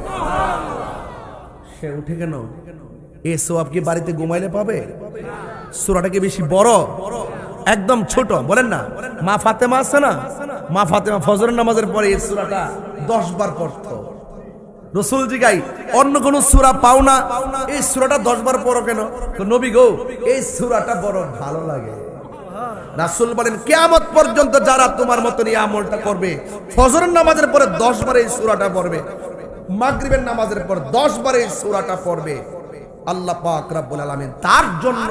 সে উঠে কেন? এই সওয়াব কি বাড়িতে ঘুমাইলে পাবে? সূরাটা কি বেশি বড়? একদম ছোট। বলেন না, মা ফাতেমা আছে না, মা ফাতেমা ফজরের নামাজের পরে এই সূরাটা 10 বার পড়তো। রাসূল জিগাই অন্য কোন সূরা পাও না, এই সূরাটা 10 বার পড়ো কেন? তো নবী গো, এই সূরাটা বড় ভালো লাগে। রাসূল বলেন কিয়ামত পর্যন্ত যারা তোমার মতন এই আমলটা করবে, ফজরের নামাজের পরে 10 বার এই সূরাটা পড়বে, মাগরিবের নামাজের পর 10 বার এই সূরাটা পড়বে, আল্লাহ পাক রব্বুল আলামিন তার জন্য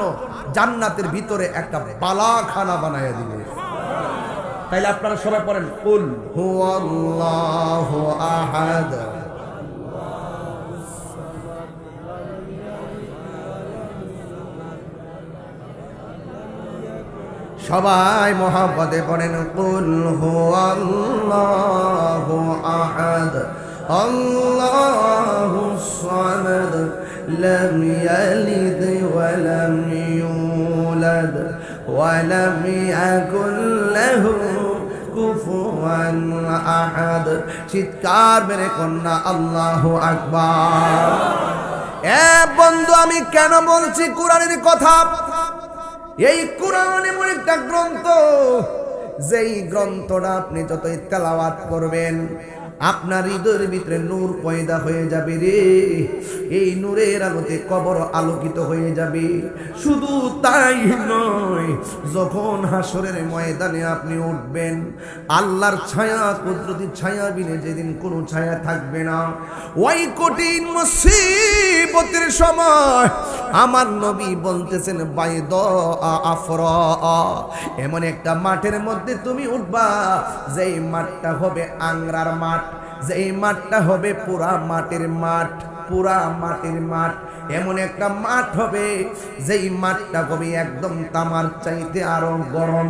জান্নাতের ভিতরে একটা বালাখানা বানায়া দিবে। তাইলে আপনারা সবাই পড়েন কুল হুয়াল্লাহু আহাদ সবাই মোহাব্বতে পড়েন কুল হুয়াল্লাহু আহাদ আল্লাহুস সামাদ লাম ইয়ালিদ ওয়া লাম ইউলাদ ওয়া লাম ইয়াকুল লাহু কুফুয়ান আহাদ। চিৎকার মেরে কন্যা আল্লাহু আকবার। এ বন্ধু, আমি কেন বলছি কোরআনের কথা? এই কোরআন এমন একটা গ্রন্থ, যেই গ্রন্থটা আপনি যতই তেলাওয়াত করবেন আপনার হৃদয়ের ভিতরে নূর পয়দা হয়ে যাবে রে। এই নূরের আলোতে কবর আলোকিত হয়ে যাবে। শুধু তাই নয়, যখন হাসরের ময়দানে আপনি উঠবেন, আল্লাহর ছায়া, কুদরতি ছায়া বিনে যেদিন কোনো ছায়া থাকবে না, ওই কঠিন মুসিবতের সময় আমার নবী বলতেছেন বাইদ আফরা, এমন একটা মাঠের মধ্যে তুমি উঠবা, যেই মাঠটা হবে আংরার মাঠ, যেই মাঠটা হবে পুরা মাটির মাঠ, পুরা মাটির মাঠ। এমন একটা মাঠ হবে, যেই মাঠটা হবে একদম তামার চাইতে আরো গরম।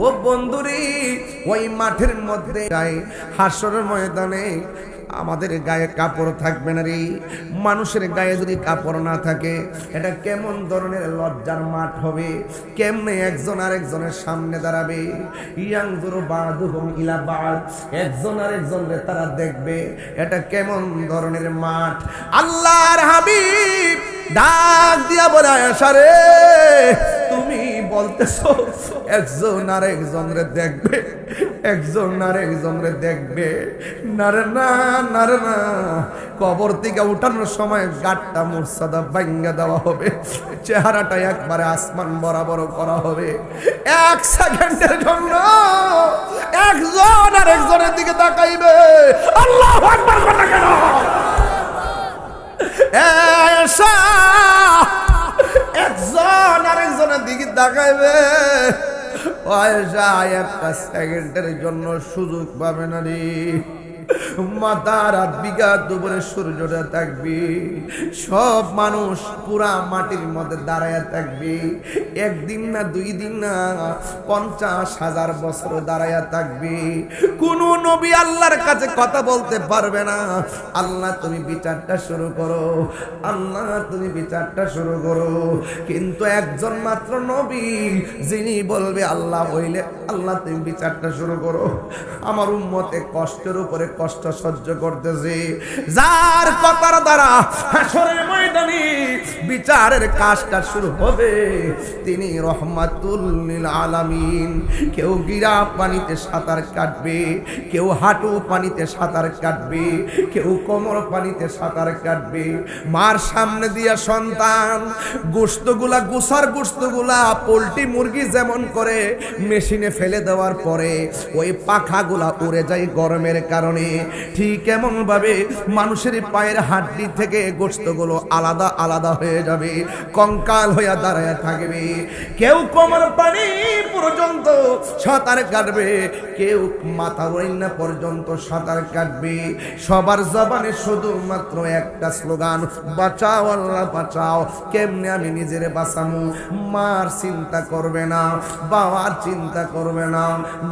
ও বন্ধুরে, ওই মাঠের মধ্যে হাসরের ময়দানে আমাদের গায়ে কাপড় থাকবে না রে। মানুষের গায়ে যদি কাপড় না থাকে, এটা কেমন ধরনের লজ্জার মাঠ হবে। কেমনে একজন আরেকজনের সামনে দাঁড়াবে, ইয়ানজুরু বাদুহুম ইলা বাদ, একজন আরেকজনকে তারা দেখবে। এটা কেমন ধরনের মাঠ? আল্লাহর হাবিব ডাক দিয়া বলে, আয়েশা রে, তুমি বলতেছো একজন আরেকজনরে দেখবে, একজন আরেকজনরে দেখবে? না রে না, না রে না। কবর থেকে উঠানোর সময় গাটটা মুর্সাদা ভাঙ্গা দেওয়া হবে, চেহারাটা একবারে আসমান বরাবর করা হবে। 1 সেকেন্ডের জন্য একজন আরেকজনের দিকে তাকাইবে। আল্লাহু আকবার কথা কেন? আয়েশা, একজন আরেকজনের দিকে তাকাইবে। আয়েশা 1 সেকেন্ডের জন্য সুযোগ পাবে না রে। মাথা রাত বিঘাত দুপুরে সূর্যটা থাকবে, সব মানুষ পুরা মাটির মধ্যে দাঁড়ায় থাকবে। একদিন না, 2 দিন না, 50,000 বছর দাঁড়ায় থাকবে। কোন নবী আল্লাহর কাছে কথা বলতে পারবে না। আল্লাহ তুমি বিচারটা শুরু করো, আল্লাহ তুমি বিচারটা শুরু করো। কিন্তু একজন মাত্র নবী, যিনি বলবে আল্লাহ হইলে আল্লাহ তুমি বিচারটা শুরু করো। আমার উম্মতে কষ্টের উপরে কষ্ট সহ্য করতেছে, যার কথার দ্বারা হাসরের ময়দানে বিচারের কাজটা শুরু হবে, তিনি রহমাতুল লিল আলামিন। কেউ গিরা পানিতে সাঁতার কাটবে, কেউ হাঁটু পানিতে সাঁতার কাটবে, কেউ কোমর পানিতে সাঁতার কাটবে। মার সামনে দিয়া সন্তান গোশতগুলা, গুসার গোশতগুলা পোল্ট্রি মুরগি যেমন করে মেশিনে ফেলে দেওয়ার পরে ওই পাখাগুলা উড়ে যায় গরমের কারণে, ঠিক এমন ভাবে মানুষের পায়ের হাড্ডি থেকে গোশতগুলো আলাদা আলাদা হয়ে যাবে, কঙ্কাল হইয়া দাঁড়ায় থাকবে। কেউ কোমর পানি পর্যন্ত সাঁতার কাটবে, কেউ মাথা ওড়না পর্যন্ত সাঁতার কাটবে। সবার জবানে শুধুমাত্র একটা স্লোগান, বাঁচাও আল্লাহ বাঁচাও। কেমনে আমি নিজেরে বাঁচামু? মার চিন্তা করবে না, বাবার চিন্তা করবে না,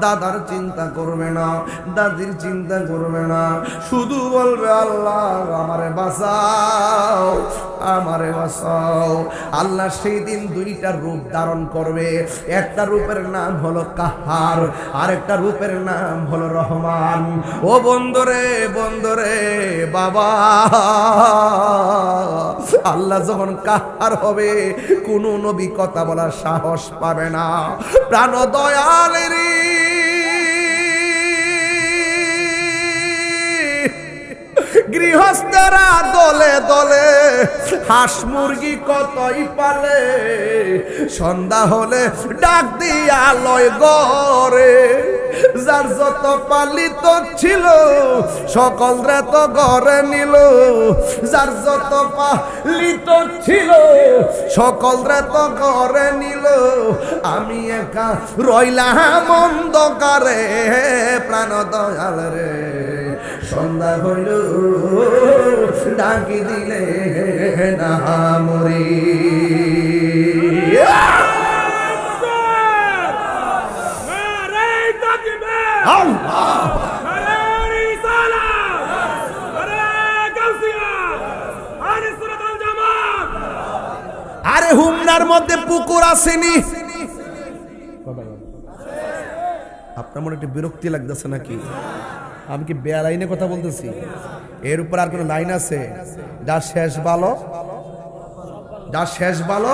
দাদার চিন্তা করবে না, দাদির চিন্তা করবে না, শুধু বলবে আল্লাহ আমারে বাঁচাও, আমারে বাঁচাও। আল্লাহ সেই দিন দুইটা রূপ ধারণ করবে। একটা রূপের নাম হলো কাহার, আর একটা রূপের নাম হলো রহমান। ও বন্ধুরে বন্ধুরে বাবা, আল্লাহ যখন কাহার হবে কোন নবী কথা বলার সাহস পাবে না। প্রাণ দয়ালের গৃহস্থেরা দলে দলে হাঁস মুরগি কতই পালে, সন্ধ্যা হলে ডাক দিয়া লয় গরে। যার যত পালিত ছিল সকল রে তো ঘরে নিল, যার যত পালিত ছিল সকল রে তো ঘরে নিল। আমি একা রইলাম অন্ধকারে, প্রাণ দয়াল রে সন্ধ্যা হইল ডাকি দিলে না মরি। আরে হুমনার মধ্যে পুকুর আসেনি? আপনার মনে একটু বিরক্তি লাগতেছে নাকি? আমি কি বেআইনে কথা বলতেছি? এর উপর আর কোন লাইন আছে? যা শেষ ভালো, যা শেষ ভালো।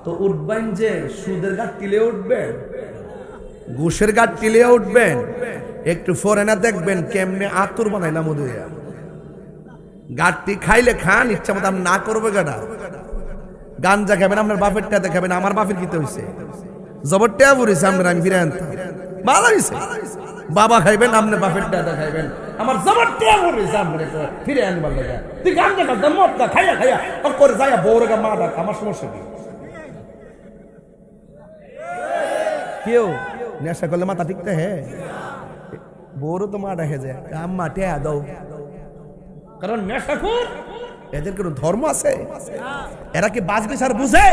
তো উঠবেন যে সুদের ঘাট টিলে উঠবেন, ঘুষের ঘাট টিলে উঠবেন, একটু ফরেনা দেখবেন কেমনে আতুর বানাইলাম ওদের। গাঠটি খাইলে খান, ইচ্ছা মতো আমি না করবো গাটা। গাঞ্জা খাবেন আপনার বাপের টাতে খাবেন, আমার বাপের কিতে হয়েছে জবর টেয়া পড়েছে আপনার, আমি ফিরে আনতাম ভালো হয়েছে। বাবা খাইবেন আপনার বাপের টাতে খাইবেন, আমার জবর টেয়া পড়েছে আপনার ফিরে আনবার লাগা। তুই গাঞ্জা খাস মদ খা, খাইয়া খাইয়া করে যাইয়া বউরে মা ডাক, আমার সমস্যা কি? কেউ নেশা করলে মাথা ঠিকতে হ্যাঁ, বউরও তো মা ডাকে যায় আম্মা টেয়া দাও, কারণ নেশাখোর এদের কোনো ধর্ম আছে? এরা কি বাজ বিচার বুঝে?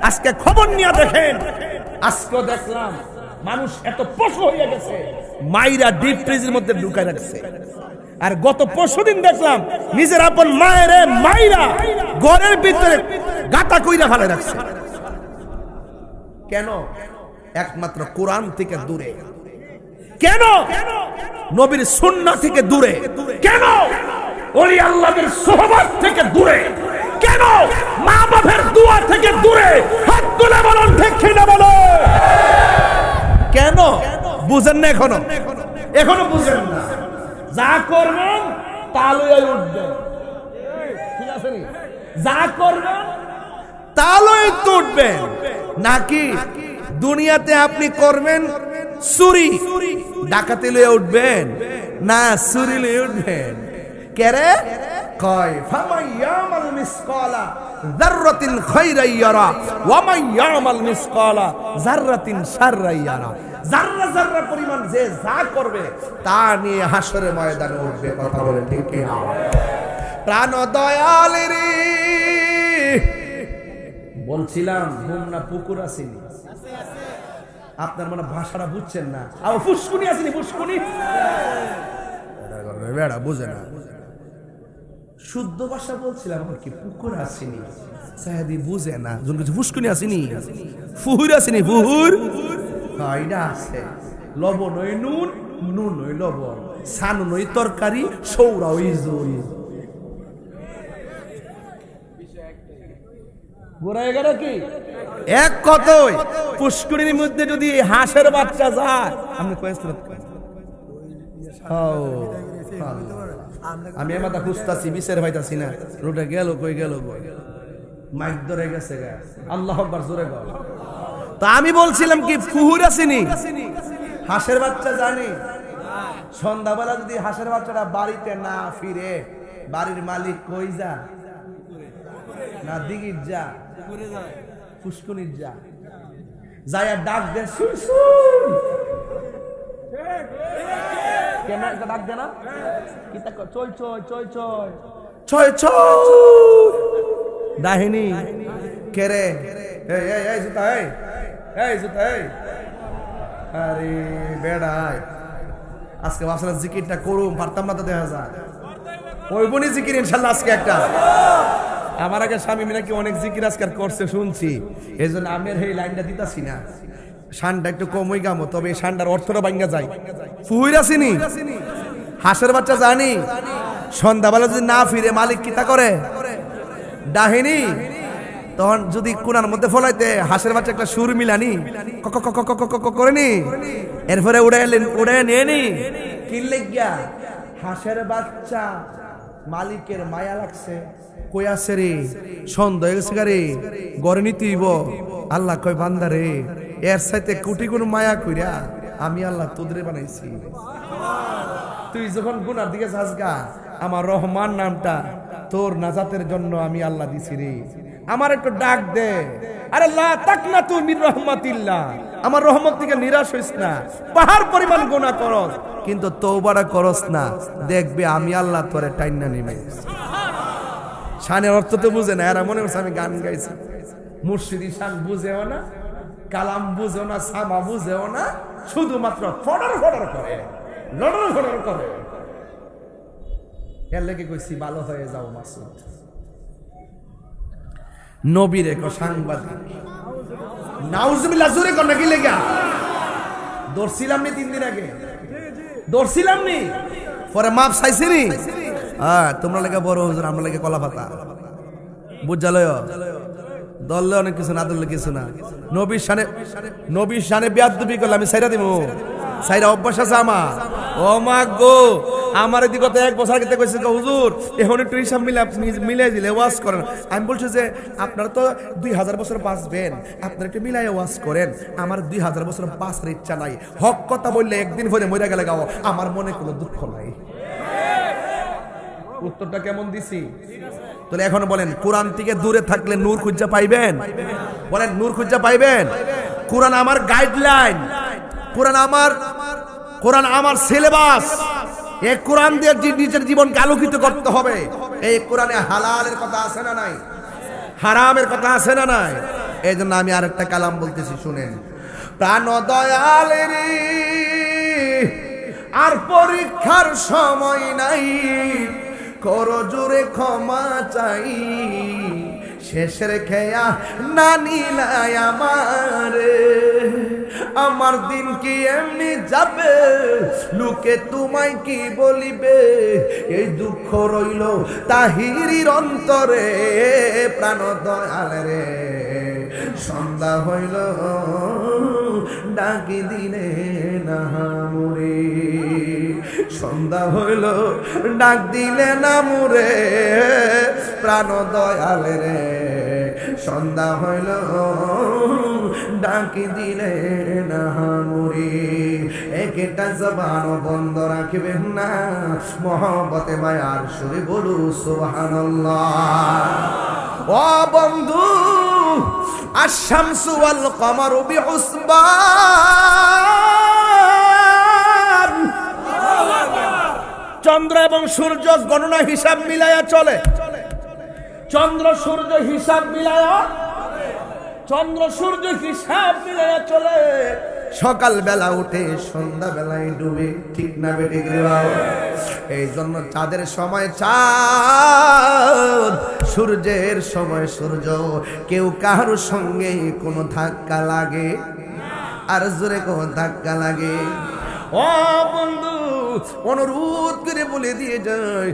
আজকে খবর নিয়ে দেখেন, আজকে দেখলাম মানুষ এত পশু হয়ে গেছে, মাইরা ডিপ ফ্রিজের মধ্যে ঢুকায় রাখছে। আর গত পরশুদিন দেখলাম নিজের আপন মায়ের মাইরা ঘরের ভিতরে গাতা কইরা ফেলে রাখছে। কেন? একমাত্র কোরআন থেকে দূরে। কেন? নবীর সুন্নাহ থেকে দূরে। কেন? ওলি আল্লাহর সোহবত থেকে দূরে। কেন? মা বাবার দোয়া থেকে দূরে। হাত তুলে বলুন ঠিক কিনা বলো। কেন বুঝেন না? এখনো বুঝেন না? যা করবেন তা লইয়া উঠবেন, ঠিক আছে নি? যা করবেন তা লইয়া উঠবেন, নাকি দুনিয়াতে আপনি করবেন চুরি ডাকাতি লইয়া উঠবেন? না, চুরি লইয়া উঠবেন। কেরে কয় ফামাইয়ামাল মিসকালা যাররাতিন খায়রান ইয়ারা ওয়া মাইয়ামাল মিসকালা যাররাতিন শাররান ইয়ারা। যাররা যাররা পরিমাণ যে যা করবে তা নিয়ে হাসরের ময়দানে উঠবে। কথা বলে ঠিক কি না? প্রাণ দয়ালের বলছিলাম হুমনা পুকুর আসেনি, আপনার মানে ভাষাটা বুঝছেন না। আর ফুসকুনি আসেনি, ফুসকুনি বেড়া বুঝে না। শুদ্ধ ভাষা বলছিলাম কি পুকুর আসেনি, সাহেদি বুঝে না। যখন কিছু ফুসকুনি আসেনি, ফুহুর আসেনি, ফুহুর এটা আছে। লবণ ওই নুন, নুন ওই লবণ, সানুন ওই তরকারি, সৌরা ওই জোর। এক কথায় পুষ্করিণীর মধ্যে যদি হাঁসের বাচ্চা যায়, আপনি আমি এমাতা খুঁজতাছি, বিচার পাইতাছি না, রোডে গেল কই গেল, মাইক ধরে গেছে। আল্লাহ আকবার জোরে বল। তা আমি বলছিলাম কি ফুহুর আসেনি, হাঁসের বাচ্চা জানি। সন্ধ্যাবেলা যদি হাঁসের বাচ্চাটা বাড়িতে না ফিরে, বাড়ির মালিক কই যা, না দিঘির যা পুষ্কনির যা যাইয়া ডাক দে শুই কেন একটা ডাক দে না কি তা চই চই চই চই চই চই ডাহিনী কেরে এই এই এই জুতা এই জুতা এই আরে বেড়াই আজকে ভাবছিলাম জিকিরটা করুম পারতাম না তো দেখা যায় ওই বনি জিকির ইনশাল্লাহ আজকে একটা আমার আগে স্বামী নাকি অনেক জিকির আজকাল করছে শুনছি এই জন্য আমি এই লাইনটা দিতাছি না শানটা একটু কমই গামো তবে এই শানটার অর্থটা ভাঙ্গা যায় ফুহুই আসেনি হাঁসের বাচ্চা জানি সন্ধ্যাবেলা যদি না ফিরে মালিক কিতা করে ডাহিনী তখন যদি কোনার মধ্যে ফলাইতে হাঁসের বাচ্চা একটা সুর মিলানি করেনি এরপরে উড়ে নিয়ে নি কিনলে গিয়া হাঁসের বাচ্চা মালিকের মায়া লাগছে কই আছে রে সন্দেহ হয়ে গেছে রে গড়ে নিতেইব আল্লাহ কয় বান্দা রে এর সাথে কোটি গুণ মায়া কইরা আমি আল্লাহ তোদের বানাইছি তুই যখন গুনার দিকে যাস গা আমার রহমান নামটা তোর নাজাতের জন্য আমি আল্লাহ দিছি রে আমার একটু ডাক দে আরে লা তাকনাতু মির রাহমাতিল্লাহ আমার রহমত থেকে নিরাশ হইস না পাহাড় পরিমাণ গুনাহ করস কিন্তু তওবাটা করস না দেখবে আমি আল্লাহ তোরে টাইনা নিবে শানের অর্থ তো বুঝে না এরা মনে করছে আমি গান গাইছি মুর্শিদি শান বুঝেও না কালাম বুঝেও না সামা বুঝেও না শুধুমাত্র ফডর ফডর করে লড়র ফডর করে এর লেগে কইছি ভালো হয়ে যাও মাসুদ নবীর এক সাংবাদিক নাউজুবিল্লাহ জোরে কোন নাকি লেগা দর্শিলাম নি 3 দিন আগে দর্শিলাম নি পরে মাপ চাইছি নি হ্যাঁ তোমরা লেগে বড় হুজুর আমরা লেগে কলা পাতা বুঝালয় দললে অনেক কিছু না দললে কিছু না নবীর শানে বেয়াদবি করলে আমি সাইরা দিব সাইরা অভ্যাস আছে আমার ও মা গো আমার এদিকে তো 1 বছর আগে কইছে হুজুর এখন একটু হিসাব মিলাই দিলে ওয়াজ করেন আমি বলছি যে আপনারা তো 2000 বছর বাঁচবেন আপনারা একটু মিলাই ওয়াজ করেন আমার 2000 বছর বাঁচার ইচ্ছা নাই হক কথা বললে একদিন পরে মরে গেলে গাও আমার মনে কোনো দুঃখ নাই উত্তরটা কেমন দিছি তাহলে এখন বলেন কোরআন থেকে দূরে থাকলে নূর খুঁজে পাইবেন বলেন নূর খুঁজে পাইবেন কোরআন আমার গাইডলাইন কোরআন আমার সিলেবাস এই কোরআন দিয়ে নিজের জীবনকে আলোকিত করতে হবে এই কোরআনে হালালের কথা আছে না নাই হারামের কথা আছে না নাই এইজন্য আমি আরেকটা কালাম বলতেছি শুনেন প্রাণ দয়ালের আর পরীক্ষার সময় নাই করো জোরে ক্ষমা চাই শেষের খেয়া না নিলাই আমার দিন কি এমনি যাবে লোকে তোমায় কি বলিবে এই দুঃখ রইল তাহিরির অন্তরে প্রাণ দয়াল রে সন্ধ্যা হইল ডাকি দিলে না মুরে সন্ধ্যা হইল ডাক দিলে না মুরে প্রাণ দয়াল রে সন্ধ্যা হইল ডাকি দিলে না মুরে একটা জবান বন্ধ রাখবেন না মহব্বতে মায়ার সুরে বলু সুবহানাল্লাহ ও বন্ধু আশ-শামসু ওয়াল কমারু বিহুসবান চন্দ্র এবং সূর্য গণনা হিসাব মিলায়া চলে চন্দ্র সূর্য হিসাব মিলায়া চলে সকাল বেলা উঠে সন্ধ্যা বেলায় ডুবে ঠিক না বেঠিক রে বাবা এই জন্য চাঁদের সময় চাঁদ সূর্যের সময় সূর্য কেউ কারো সঙ্গে কোনো ধাক্কা লাগে আর জোরে কোনো ধাক্কা লাগে ও বন্ধু অনুরোধ করে বলে দিয়ে যায়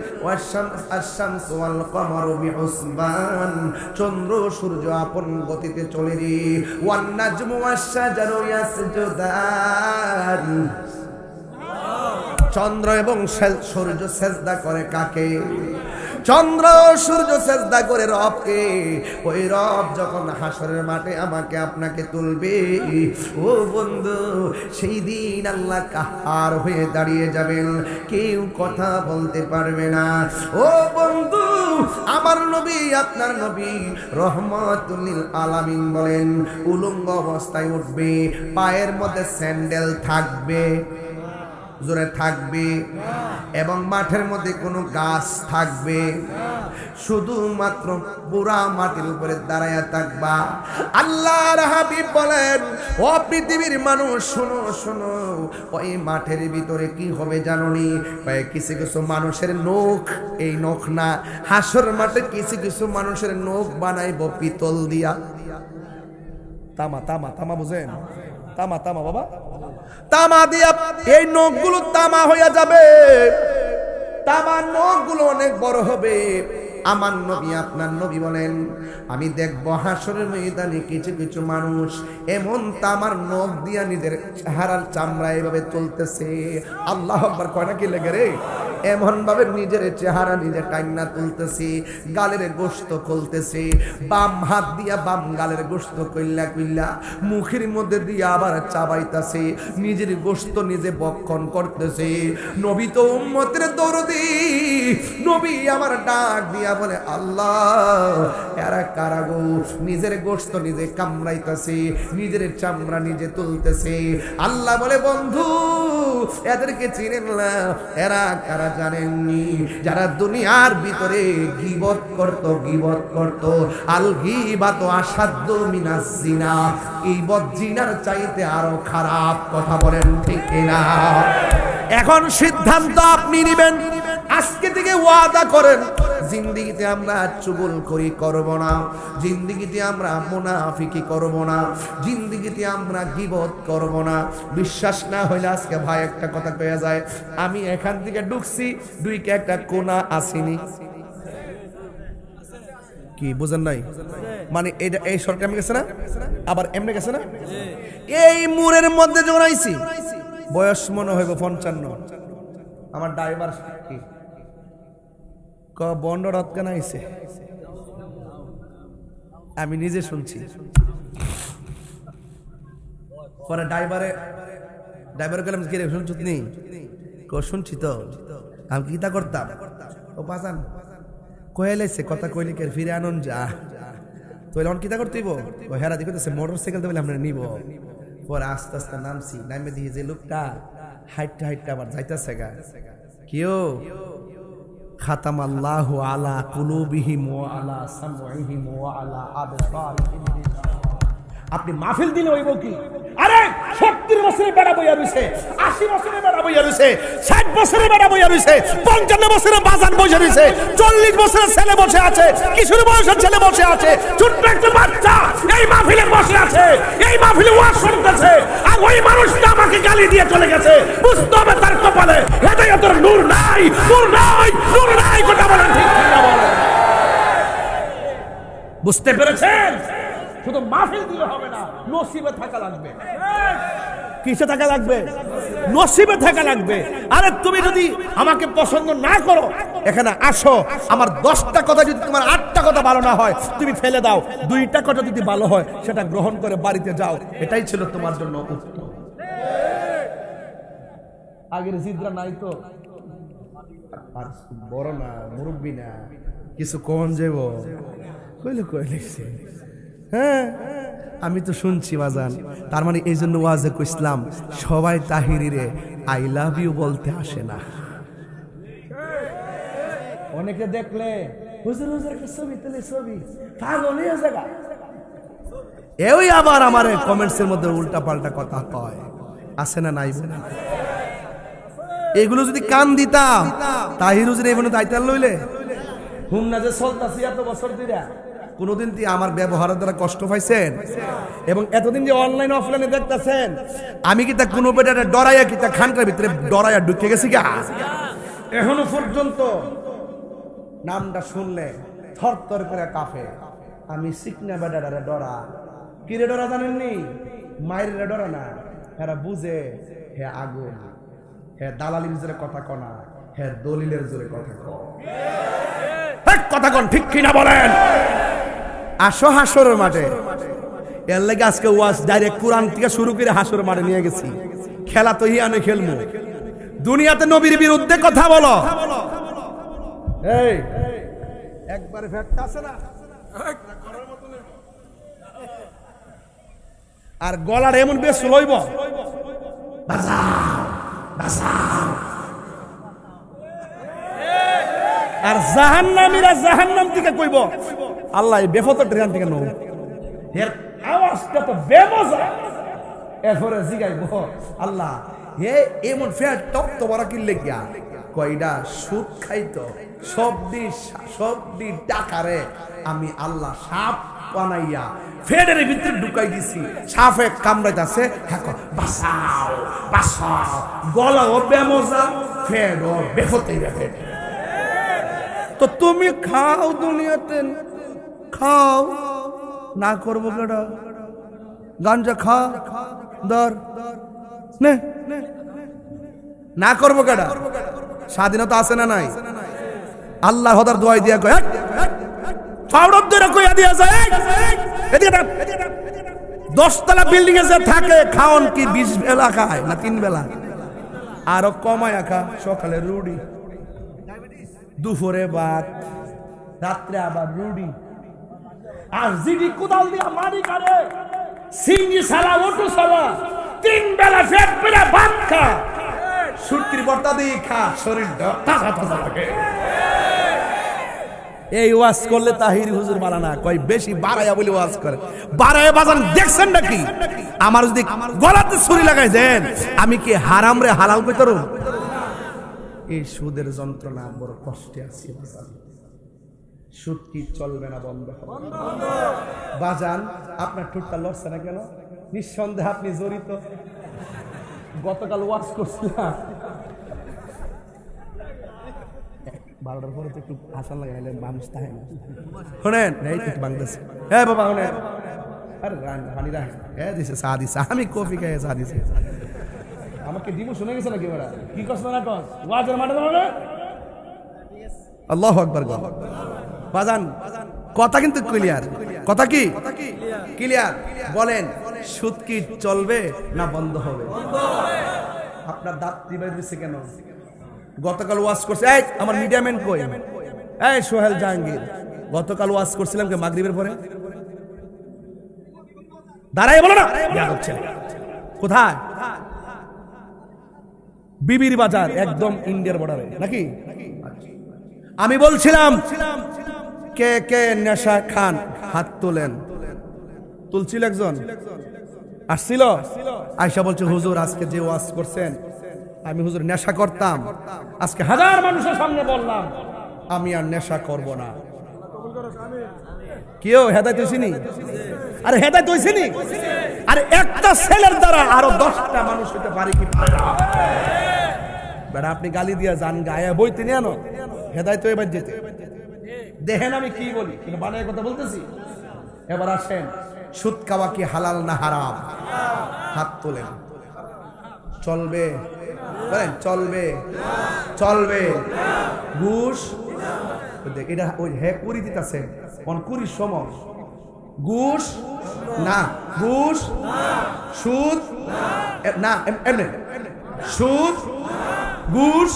আশ-শামসু ওয়াল কমারু বিহুসবান চন্দ্র সূর্য আপন গতিতে চলে রে ওয়ান নাজমু ওয়াশ-শাজারু ইয়াসজুদান চন্দ্র এবং সূর্য সেজদা করে কাকে চন্দ্র সূর্য সেজদা করে রবকে, ওই রব যখন হাসরের মাঠে আমাকে আপনাকে তুলবে, ও বন্ধু সেই দিন আল্লাহ কাহার হয়ে দাঁড়িয়ে যাবেন, কেউ কথা বলতে পারবে না। ও বন্ধু, আমার নবী আপনার নবী রহমাতুল লিল আলামিন বলেন, উলঙ্গ অবস্থায় উঠবে, পায়ের মধ্যে স্যান্ডেল থাকবে, জোরে থাকবে, এবং মাঠের মধ্যে কোনো গাছ থাকবে, শুধুমাত্র পুরা মাটির উপরে দাঁড়ায়া থাকবা। আল্লাহর হাবিব বলেন, ও পৃথিবীর মানুষ শোনো শোনো, ওই মাঠের ভিতরে কি হবে জানোনি? কিছু কিছু মানুষের নখ, এই নখ না, হাসর মাঠে কিছু কিছু মানুষের নখ বানাইব পিতল দিয়া। তামা তামা তামা বুঝেন? তামা তামা বাবা, তামা দিয়া এই নখগুলো তামা হইয়া যাবে, তামার নখগুলো অনেক বড় হবে। আমার নবী আপনার নবী বলেন, আমি দেখবো হাসরের ময়দানে কিছু কিছু মানুষ এমন তামার নখ দিয়া নিজের চেহারার চামড়া এভাবে তুলতেছে। আল্লাহু আকবার কয় না কি লেগে রে? এমন ভাবে নিজের চেহারা নিজে টাইনা তুলতেছে, গালের গোশত খুলতেছে, বাম হাত দিয়া বাম গালের গোশত কইলা কইলা মুখের মধ্যে দিয়া আবার চাবাইতেছে, নিজের গোশত নিজে বক্ষণ করতেছে। নবী তো উম্মতের দরদি, নবী আমার ডাক দিয়া বলে, আল্লাহ এরা কারা গো? নিজের গোশত নিজে কামড়াইতেছে, নিজের চামড়া নিজে তুলতেছে। আল্লাহ বলে, বন্ধু এদেরকে চিনেন না? এরা কারা জানেননি? যারা দুনিয়ার ভিতরে গীবত করত। আল গীবাতু আসাদ্দু মিনাজ জিনা, গীবত জিনার চাইতে আরো খারাপ। কথা বলেন ঠিক কিনা? এখন সিদ্ধান্ত আপনি নেবেন, আজকে থেকে ওয়াদা করেন, জিন্দেগিতে আমরা চুগলখড়ি করব না, জিন্দেগিতে আমরা মুনাফিকি করব না, জিন্দেগিতে আমরা গীবত করব না। বিশ্বাস না হইলে আজকে ভাই একটা কথা কয়া যায়, আমি এখান থেকে ঢুকছি, দুইকে একটা কোনা আসিনি। কি বুঝেন নাই? মানে এটা এই সরকার গেছে না, আবার এমনি গেছে না, এই মুরের মধ্যে যখন আইছি, বয়স মনে হইব 55। আমার ড্রাইভার কি বন্ড রাত কেন আইছে, আমি নিজে শুনছি। পরে ড্রাইভারে গেলাম, কি রে শুনছুত নি? শুনছি তো। আমি কি তা করতাম? ও পাচান কয়েলাইছে কথা কইলে কে ফিরে আনন্দ যা তো এখন কিতা করতেইব? হেরা দিকে মোটর সাইকেল তো বলে আমরা নিব। পরে আস্তে আস্তে নামছি, নামে দিয়ে যে লোকটা হাইটটা আবার যাইতেছে গা, কেউ খাতাম আল্লাহু আলা কুলুবিহিম ওয়া আলা সামঈহিম ওয়া আলা আবসারিহিম। আপনি মাহফিল দিলে হইব কি? আরে 70 বছরের বেড়া বইয়া রইছে, 80 বছরের বেড়া বইয়া রইছে, 60 বছরের বেড়া বইয়া রইছে, 55 বছরের বাজান বসে রইছে, 40 বছরের ছেলে বসে আছে, কিশোর বয়সের ছেলে বসে আছে, ছোট্ট একটা বাচ্চা এই মাহফিলে বসে আছে, এই মাহফিলে ওয়াজ শুনতেছে, আর ওই মানুষটা আমাকে গালি দিয়ে চলে গেছে। বুঝতে হবে তার কপালে হেদায়েতের নূর নাই, নূর নাই, নূর নাই। কথা বলেন ঠিক কিনা বলেন? বুঝতে পেরেছেন? শুধু মাহফিল দিলে হবে না, নসিবে থাকা লাগবে। কিসে থাকা লাগবে? নসিবে থাকা লাগবে। আরে তুমি যদি আমাকে পছন্দ না করো, এখানে আসো, আমার 10টা কথা যদি তোমার 8টা কথা ভালো না হয় তুমি ফেলে দাও, 2টা কথা যদি ভালো হয় সেটা গ্রহণ করে বাড়িতে যাও, এটাই ছিল তোমার জন্য উত্তম। আগের জিদরা নাই তো, আর বড় না, মুরব্বী না, কিছু কোন যাব কইলে হ্যাঁ আমি তো শুনছি বাজান। তার মানে এই জন্য ওয়াজে কইছিলাম, সবাই তাহিরিরে আই লাভ ইউ বলতে আসে না। অনেকে দেখলে হুজুর একটা ছবি তুলে, ছবি পাগল হয়ে জায়গা, এই আবার আমার কমেন্টস এর মধ্যে উল্টা পাল্টা কথা কয়, আসে না নাই? এগুলো যদি কান দিতাম, তাহির হুজুর এই মনে দায়িত্ব লইলে হুম না যে চলতাছি এত বছর ধরে, কোনদিন কি আমার ব্যবহারের দ্বারা কষ্ট পাইছেন? এবং এতদিন যে অনলাইন অফলাইনে দেখতেছেন, আমি কি তা কোনো বেটারে ডরাইয়া কি তা খানকার ভিতরে ডরাইয়া ঢুকে গেছি গা? এখনো পর্যন্ত নামটা শুনলে থরথর করে কাঁপে। আমি শিখনা বেটারে ডরা। কি রে ডরা জানেননি? মায়ের ডরা না, এরা বুঝে হে আগুন, হে দালালির জোরে কথা কনা, হে দলিলের জোরে কথা ক। কথা কোন ঠিক কিনা বলেন? আসো হাসরের মাঠে। এর লাগে আজকে ওয়াজ ডাইরেক্ট কোরআন থেকে শুরু করে হাসরের মাঠে নিয়ে গেছি। খেলা তো হিয়ানে খেলবো। দুনিয়াতে নবীর বিরুদ্ধে কথা বলো, এই একবারে ফ্যাক্ট আছে না, আর গলার এমন বেশ লইব আর জাহান্নামীরা জাহান্নাম থেকে কইব আল্লাহ এই বেফত ট্রেন থেকে নও, এর আওয়াজটা তো বেমজা। এরপরে জিগাইব আল্লাহ হে এমন ফ্যাট টক তো বড় কিনলে গিয়া কয়টা সুদ খাইতো সবদি টাকারে আমি আল্লাহ সাপ বানাইয়া ফেডের ভিতরে ঢুকাই দিছি, সাপে কামড়াইতাছে, বাঁচাও বাঁচাও, গলা ও বেমজা, ফেড ও বেফতে বেফে। তো তুমি খাও দুনিয়াতে, খাও না করবো কেডা? গাঞ্জা খা দর নে, না করবো কেডা? স্বাধীনতা আছে না নাই? আল্লাহ হদার দোয়াই দিয়া কয় ফাউডর ধরে কইয়া দিয়া যায়, এদিকে 10 তলা বিল্ডিং এ যে থাকে খাওন কি 20 বেলা খায় না 3 বেলা? আরো কমায়া খা, সকালে রুটি, দুপুরে ভাত, রাত্রে আবার রুটি, আর জিডি কোদাল দিয়া মারি করে, সিঙ্গি সালা ওটু সালা 3 বেলা পেট পেরা ভাত খা, শুটকির ভর্তা দিয়ে খা, শরীরটা তাজা তাজা লাগে। এই ওয়াজ করলে তাহির হুজুর মারা না কয় বেশি বাড়াইয়া বলে ওয়াজ করে। বাড়াইয়া বাজান দেখছেন নাকি? আমার যদি গলাতে ছুরি লাগাই দেন আমি কি হারাম রে হালাল কই করব? এই সুদের যন্ত্রণা বড় কষ্টে আছি। সুদ কি চলবে না, বন্ধ হবে। বাজান আপনার ঠোঁটটা লড়ছে না কেন? নিঃসন্দেহে আপনি জড়িত। গতকাল ওয়াজ করছিলাম, 12টার পরে তো একটু আসার লাগে, মানুষ থাকে না। শোনেন একটু বাংলাদেশ, হ্যাঁ বাবা শোনেন, আরে পানি রাখ, হ্যাঁ দিছে চা দিছে, আমি কফি খাই চা দিছে। আমাকে দিব শুনে গেছে নাকি? ওরা কি কষ্ট না কস ওয়াজের মাঠে যাবে। আল্লাহু আকবার। বাজান কথা কিন্তু ক্লিয়ার, কথা কি ক্লিয়ার? বলেন সুদ কি চলবে না বন্ধ হবে? আপনার দাঁত দিবে দিছে কেন? গতকাল ওয়াজ করছে, এই আমার মিডিয়া ম্যান কই, এই সোহেল জাহাঙ্গীর, গতকাল ওয়াজ করছিলাম কে মাগরিবের পরে? দাঁড়াই বলো না, কোথায়? বিবির বাজার, একদম ইন্ডিয়ার বর্ডারে নাকি? আমি বলছিলাম কে কে নেশা খান হাত তোলেন। তুলছিল একজন, আসছিল, আয়সা বলছে হুজুর আজকে যে ওয়াজ করছেন আমি হুজুর নেশা করতাম, আজকে হাজার মানুষের সামনে বললাম আমি আর নেশা করব না। কেউ হেদায়েত হইছিনি? আরে হেদায়েত হইছিনি? আরে একটা ছেলের দ্বারা আরো 10টা মানুষ হতে পারে কি পারে না? বেটা আপনি গালি দিয়া যান গায়ে বইতে নিয়ে আনো, হেদায়েত তো এবার যেতে দেখেন আমি কি বলি, কিন্তু বানায় কথা বলতেছি। এবার আসেন, সুদ খাওয়া কি হালাল না হারাম? হাত তোলেন। চলবে বলেন, চলবে চলবে? ঘুষ এটা ওই হে কুড়ি দিতেছে কোন কুড়ির সময়? ঘুষ না, ঘুষ সুদ না, এমনি সুদ, ঘুষ,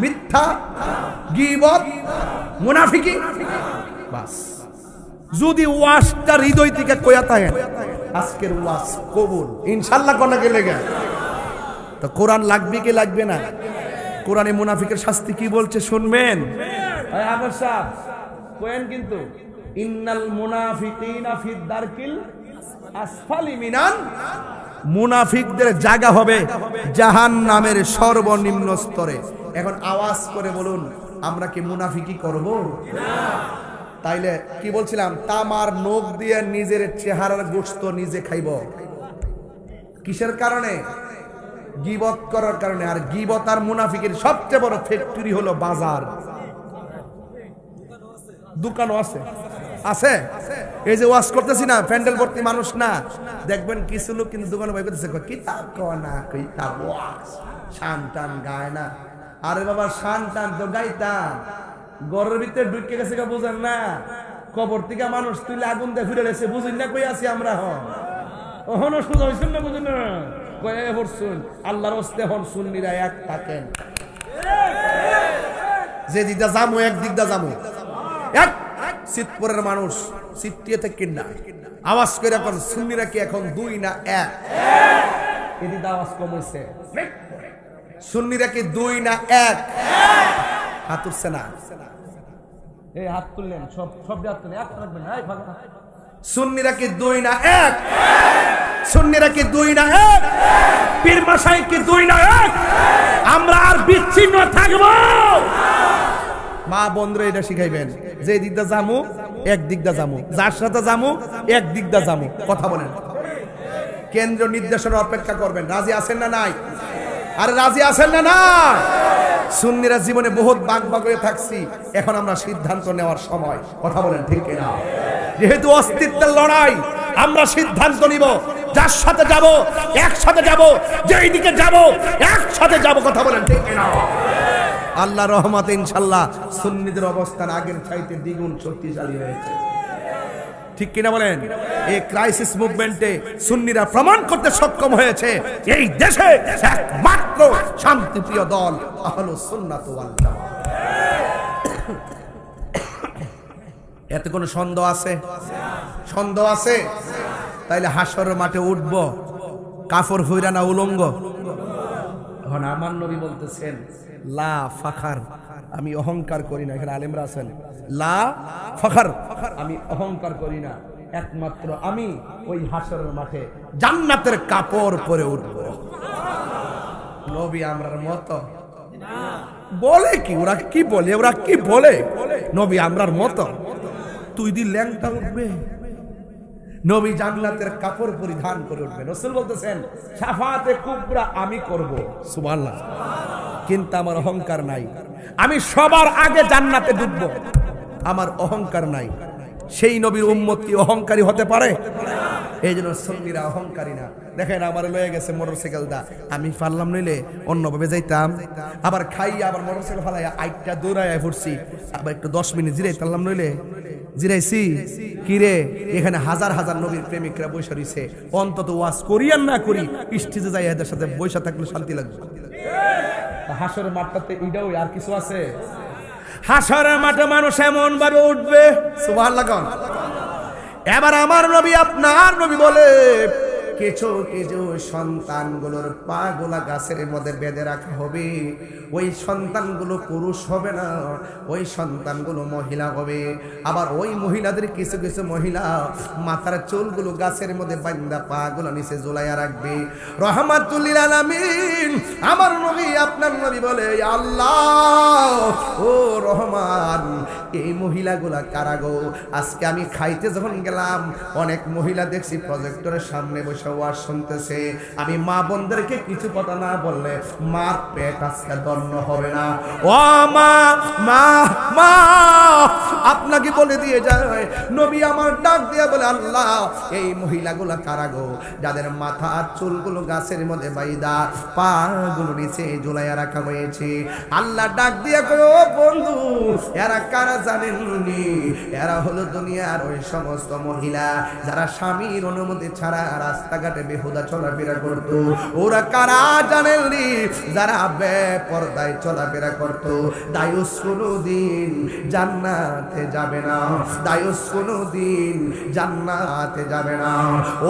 মিথ্যা, গীবত, মুনাফিকি, বাস। যদি ওয়াজটা হৃদয় থেকে কইয়া থাকেন আজকের ওয়াজ কবুল ইনশাআল্লাহ। কোন গেলে গে তো কোরআন লাগবে কি লাগবে না? কোরআনে মুনাফিকের শাস্তি কি বলছে শুনবেন। আবার সাহেব কোয়েন কিন্তু ইন্নাল মুনাফিকিনা ফি দারকিল আসফালি মিনান, মুনাফিকদের জায়গা হবে জাহান্নামের সর্বনিম্ন স্তরে। এখন আওয়াজ করে বলুন আমরা কি মুনাফিকি করব না? তাইলে কি বলছিলাম, তামার নখ দিয়ে নিজের চেহারার গোশত নিজে খাইব। কিসের কারণে? গীবত করার কারণে। আর গীবত আর মুনাফিকের সবচেয়ে বড় ফ্যাক্টরি হলো বাজার। দোকানও আছে, আছে। এই যে ওয়াজ করতেছি না, প্যান্ডেল ভর্তি মানুষ না, দেখবেন কিছু লোক কিন্তু দোকানে বই করতেছে, কিতাব কনা কিতাব ওয়াজ, শান টান গায় না। আরে বাবা শান টান তো গাইতাম, ঘরের ভিতরে ঢুকে গেছে বুঝেন না, কবর থেকে মানুষ তুলে আগুন দিয়ে ফিরে গেছে, বুঝুন না কই আছি আমরা। হন সোজা হয়েছেন না, বুঝুন না কয়ে হরছুন আল্লাহর হস্তে হন সুন্নিরা এক থাকেন। যে দিকটা যাবো এক দিকটা যাবো, এক শীতপুরের মানুষ শীতটিয়ে থেকে না আওয়াজ করে এখন সুন্নিরা কি এখন দুই না এক? এদিকে আওয়াজ কম হয়েছে। সুন্নিরা কি দুই না এক? হাত উঠছে না, এই হাত তুললেন সব সব হাত তুললেন, এক রাখবেন। সুন্নিরা কি দুই না এক? সুন্নিরা কি দুই না এক? পীর মশাই কি দুই না এক? আমরা আর বিচ্ছিন্ন থাকবো? মা বন্ধুরা এটা শিখাইবেন, যে দিকটা জামু এক দিকটা জামু, যার সাথে জামু এক দিকটা জামু। কথা বলেন, কেন্দ্র নির্দেশনা অপেক্ষা করবেন। রাজি আছেন না নাই? আরে রাজি আছেন না না? সুন্নিরা জীবনে বহুত বাগ হয়ে থাকছি, এখন আমরা সিদ্ধান্ত নেওয়ার সময়। কথা বলেন ঠিক কিনা? যেহেতু অস্তিত্বের লড়াই, আমরা সিদ্ধান্ত নিব যার সাথে যাব একসাথে যাব, যেই দিকে যাব একসাথে যাব। কথা বলেন ঠিক কিনা? আল্লাহ রহমতে ইনশাআল্লাহ সুন্নিদের অবস্থান আগের চাইতে দ্বিগুণ শক্তিশালী হয়েছে। ঠিক কিনা বলেন? এই ক্রাইসিস মুভমেন্টে সুন্নিরা প্রমাণ করতে সক্ষম হয়েছে এই দেশে একমাত্র শান্তিপ্রিয় দল আহলুস সুন্নাত ওয়াল জামাত। এতে কোনো সন্দেহ আছে? সন্দেহ আছে? তাইলে হাসরের মাঠে উঠব কাফর হইরা না উলঙ্গ? এখন আমার নবী বলতেছেন লা ফাখার, আমি অহংকার করি না। এখানে আলেমরা আছেন, লা ফাখার, আমি অহংকার করি না, একমাত্র আমি ওই হাসরের মাঠে জান্নাতের কাপড় পরে উঠব। নবী আমরার মতো বলে কি? ওরা কি বলে? ওরা কি বলে? নবী আমরার মতো তুই দি ল্যাংটা উঠবে, নবী জান্নাতের কাপড় পরিধান করে উঠবে। রাসূল বলতেছেন শাফাআতে কুবরা আমি করব, সুবহানাল্লাহ, কিন্তু আমার অহংকার নাই, আমি সবার আগে জান্নাতে ঢুকবো, আমার অহংকার নাই। সেই নবীর উম্মত কি অহংকারী হতে পারে? এই জন্য সুন্নিরা অহংকারী না। দেখেন আমার লয়ে গেছে মোটরসাইকেল দা, আমি পারলাম নইলে অন্যভাবে যাইতাম, আবার খাইয়া আবার মোটরসাইকেল ফালাইয়া আইটা দৌড়াইয়া ফুটছি, আবার একটু 10 মিনিট জিরাই পারলাম নইলে জিরাইছি কি রে? এখানে হাজার হাজার নবীর প্রেমিকরা বৈশা রইছে, অন্তত ওয়াজ করি আর না করি স্টেজে যাই এদের সাথে বৈশা থাকলে শান্তি লাগবে। হাসরের মাঠটাতে এটাও আর কিছু আছে? হাসরের মাঠে মানুষ এমন ভাবে উঠবে, সুবহানাল্লাহ। এবার আমার নবী আপনার নবী বলে কিছু কিছু সন্তানগুলোর পা গোলা গাছের মধ্যে বেঁধে রাখা হবে। ওই সন্তানগুলো পুরুষ হবে না, ওই সন্তানগুলো মহিলা হবে। আবার ওই মহিলাদের কিছু কিছু মহিলা মাথার চুলগুলো গাছের মধ্যে বাঁধা পা গুলো নিচে ঝুলাইয়া রাখবে। রহমাতুল লিল আলামিন আমার নবী আপনার নবী বলে আল্লাহ ও রহমান, এই মহিলাগুলা কারা গো? আজকে আমি খাইতে যখন গেলাম অনেক মহিলা দেখছি প্রজেক্টরের সামনে বসে ওয়াজ শুনতেছে। আমি মা বোনদেরকে কিছু কথা না বললে মার পেট আজকে দন্ন হবে না। ও মা মা মা, আপনাকে বলে দিয়ে যায় নবী আমার ডাক দিয়ে বলে আল্লাহ এই মহিলাগুলা কারা গো? যাদের মাথা আর চুলগুলো গাছের মধ্যে বাইদা পা গুলো নিচে ঝুলাইয়া রাখা হয়েছে। আল্লাহ ডাক দিয়ে কয় ও বন্ধু, এরা কারা জানেননি? এরা হলো দুনিয়ার ওই সমস্ত মহিলা যারা স্বামীর অনুমতি ছাড়া রাস্তাঘাটে বেহুদা চলাফেরা করতো। ওরা কারা জানেননি? যারা বেপরদায় চলাফেরা করতো। দায়ুস কোনোদিন জান্নাতে যাবে না, দায়ুস কোনোদিন জান্নাতে যাবে না।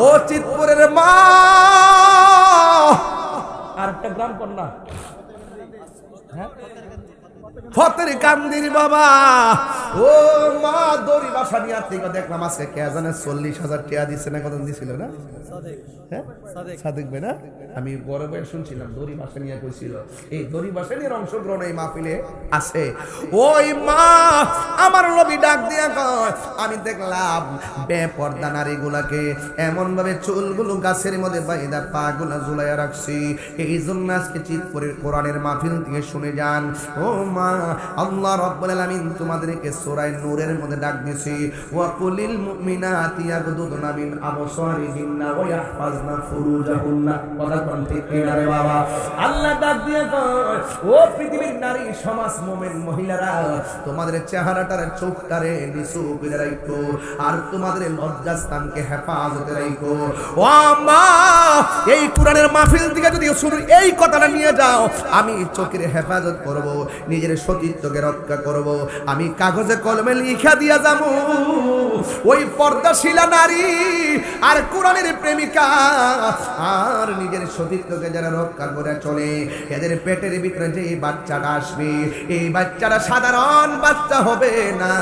ও চিতপুরের মা, আরেকটা গ্রাম কন্যা ফতের কান্দির বাবা, ও মা দড়ি বাসা নিয়ে থেকে দেখলাম আজকে কে জানে 40,000 টাকা দিচ্ছে না, কত দিছিল না? সাদেক ভাই না? আমি বড় ভাই শুনছিলাম দড়ি বাসা নিয়ে কইছিল। এই দড়ি বাসা নিয়ে অংশগ্রহণ এই মাহফিলে আছে। ওই মা আমার নবী ডাক দিয়া কয় আমি দেখলাম বেপরদা নারীগুলাকে এমন ভাবে চুলগুলো গাছের মধ্যে বাইদা পা গুলা ঝুলাইয়া রাখছি। এই জন্য আজকে চিতপুরের কোরআনের মাহফিল থেকে শুনে যান। ও মা, আল্লাহ রাব্বুল আলামিন তোমাদেরকে সূরা নূরের মধ্যে ডাক দিয়েছি, ওয়া কুলিল মুমিনাতি ইয়াগদুদনা মিন আবসারিহিন্না ওয়া ইয়াহফাজনা ফুরুজাহুন্না। কথা কোন ঠিক কিনা রে বাবা? আল্লাহ ডাক দিয়ে কয়, ও পৃথিবীর নারী সমাজ মুমিন মহিলারা, তোমাদের চেহারাটার চোখটারে নিচু করে রাখো, আর তোমাদের লজ্জাস্থানকে হেফাজতে রাখো। ও মা, এই কোরআনের মাহফিল থেকে যদি শুধু এই কথাটা নিয়ে যাও, আমি চোখের হেফাজত করব, নিজের সতীত্বকে রক্ষা করব, আমি কাগজে কলমে লিখা দিয়া যাব, ওই পর্দাশীলা নারী আর কোরআনের প্রেমিকা আর নিজের সতীত্বকে যারা রক্ষা করে চলে, এদের পেটের ভিতরে যে বাচ্চাটা আসবে, এই বাচ্চাটা সাধারণ বাচ্চা হবে না,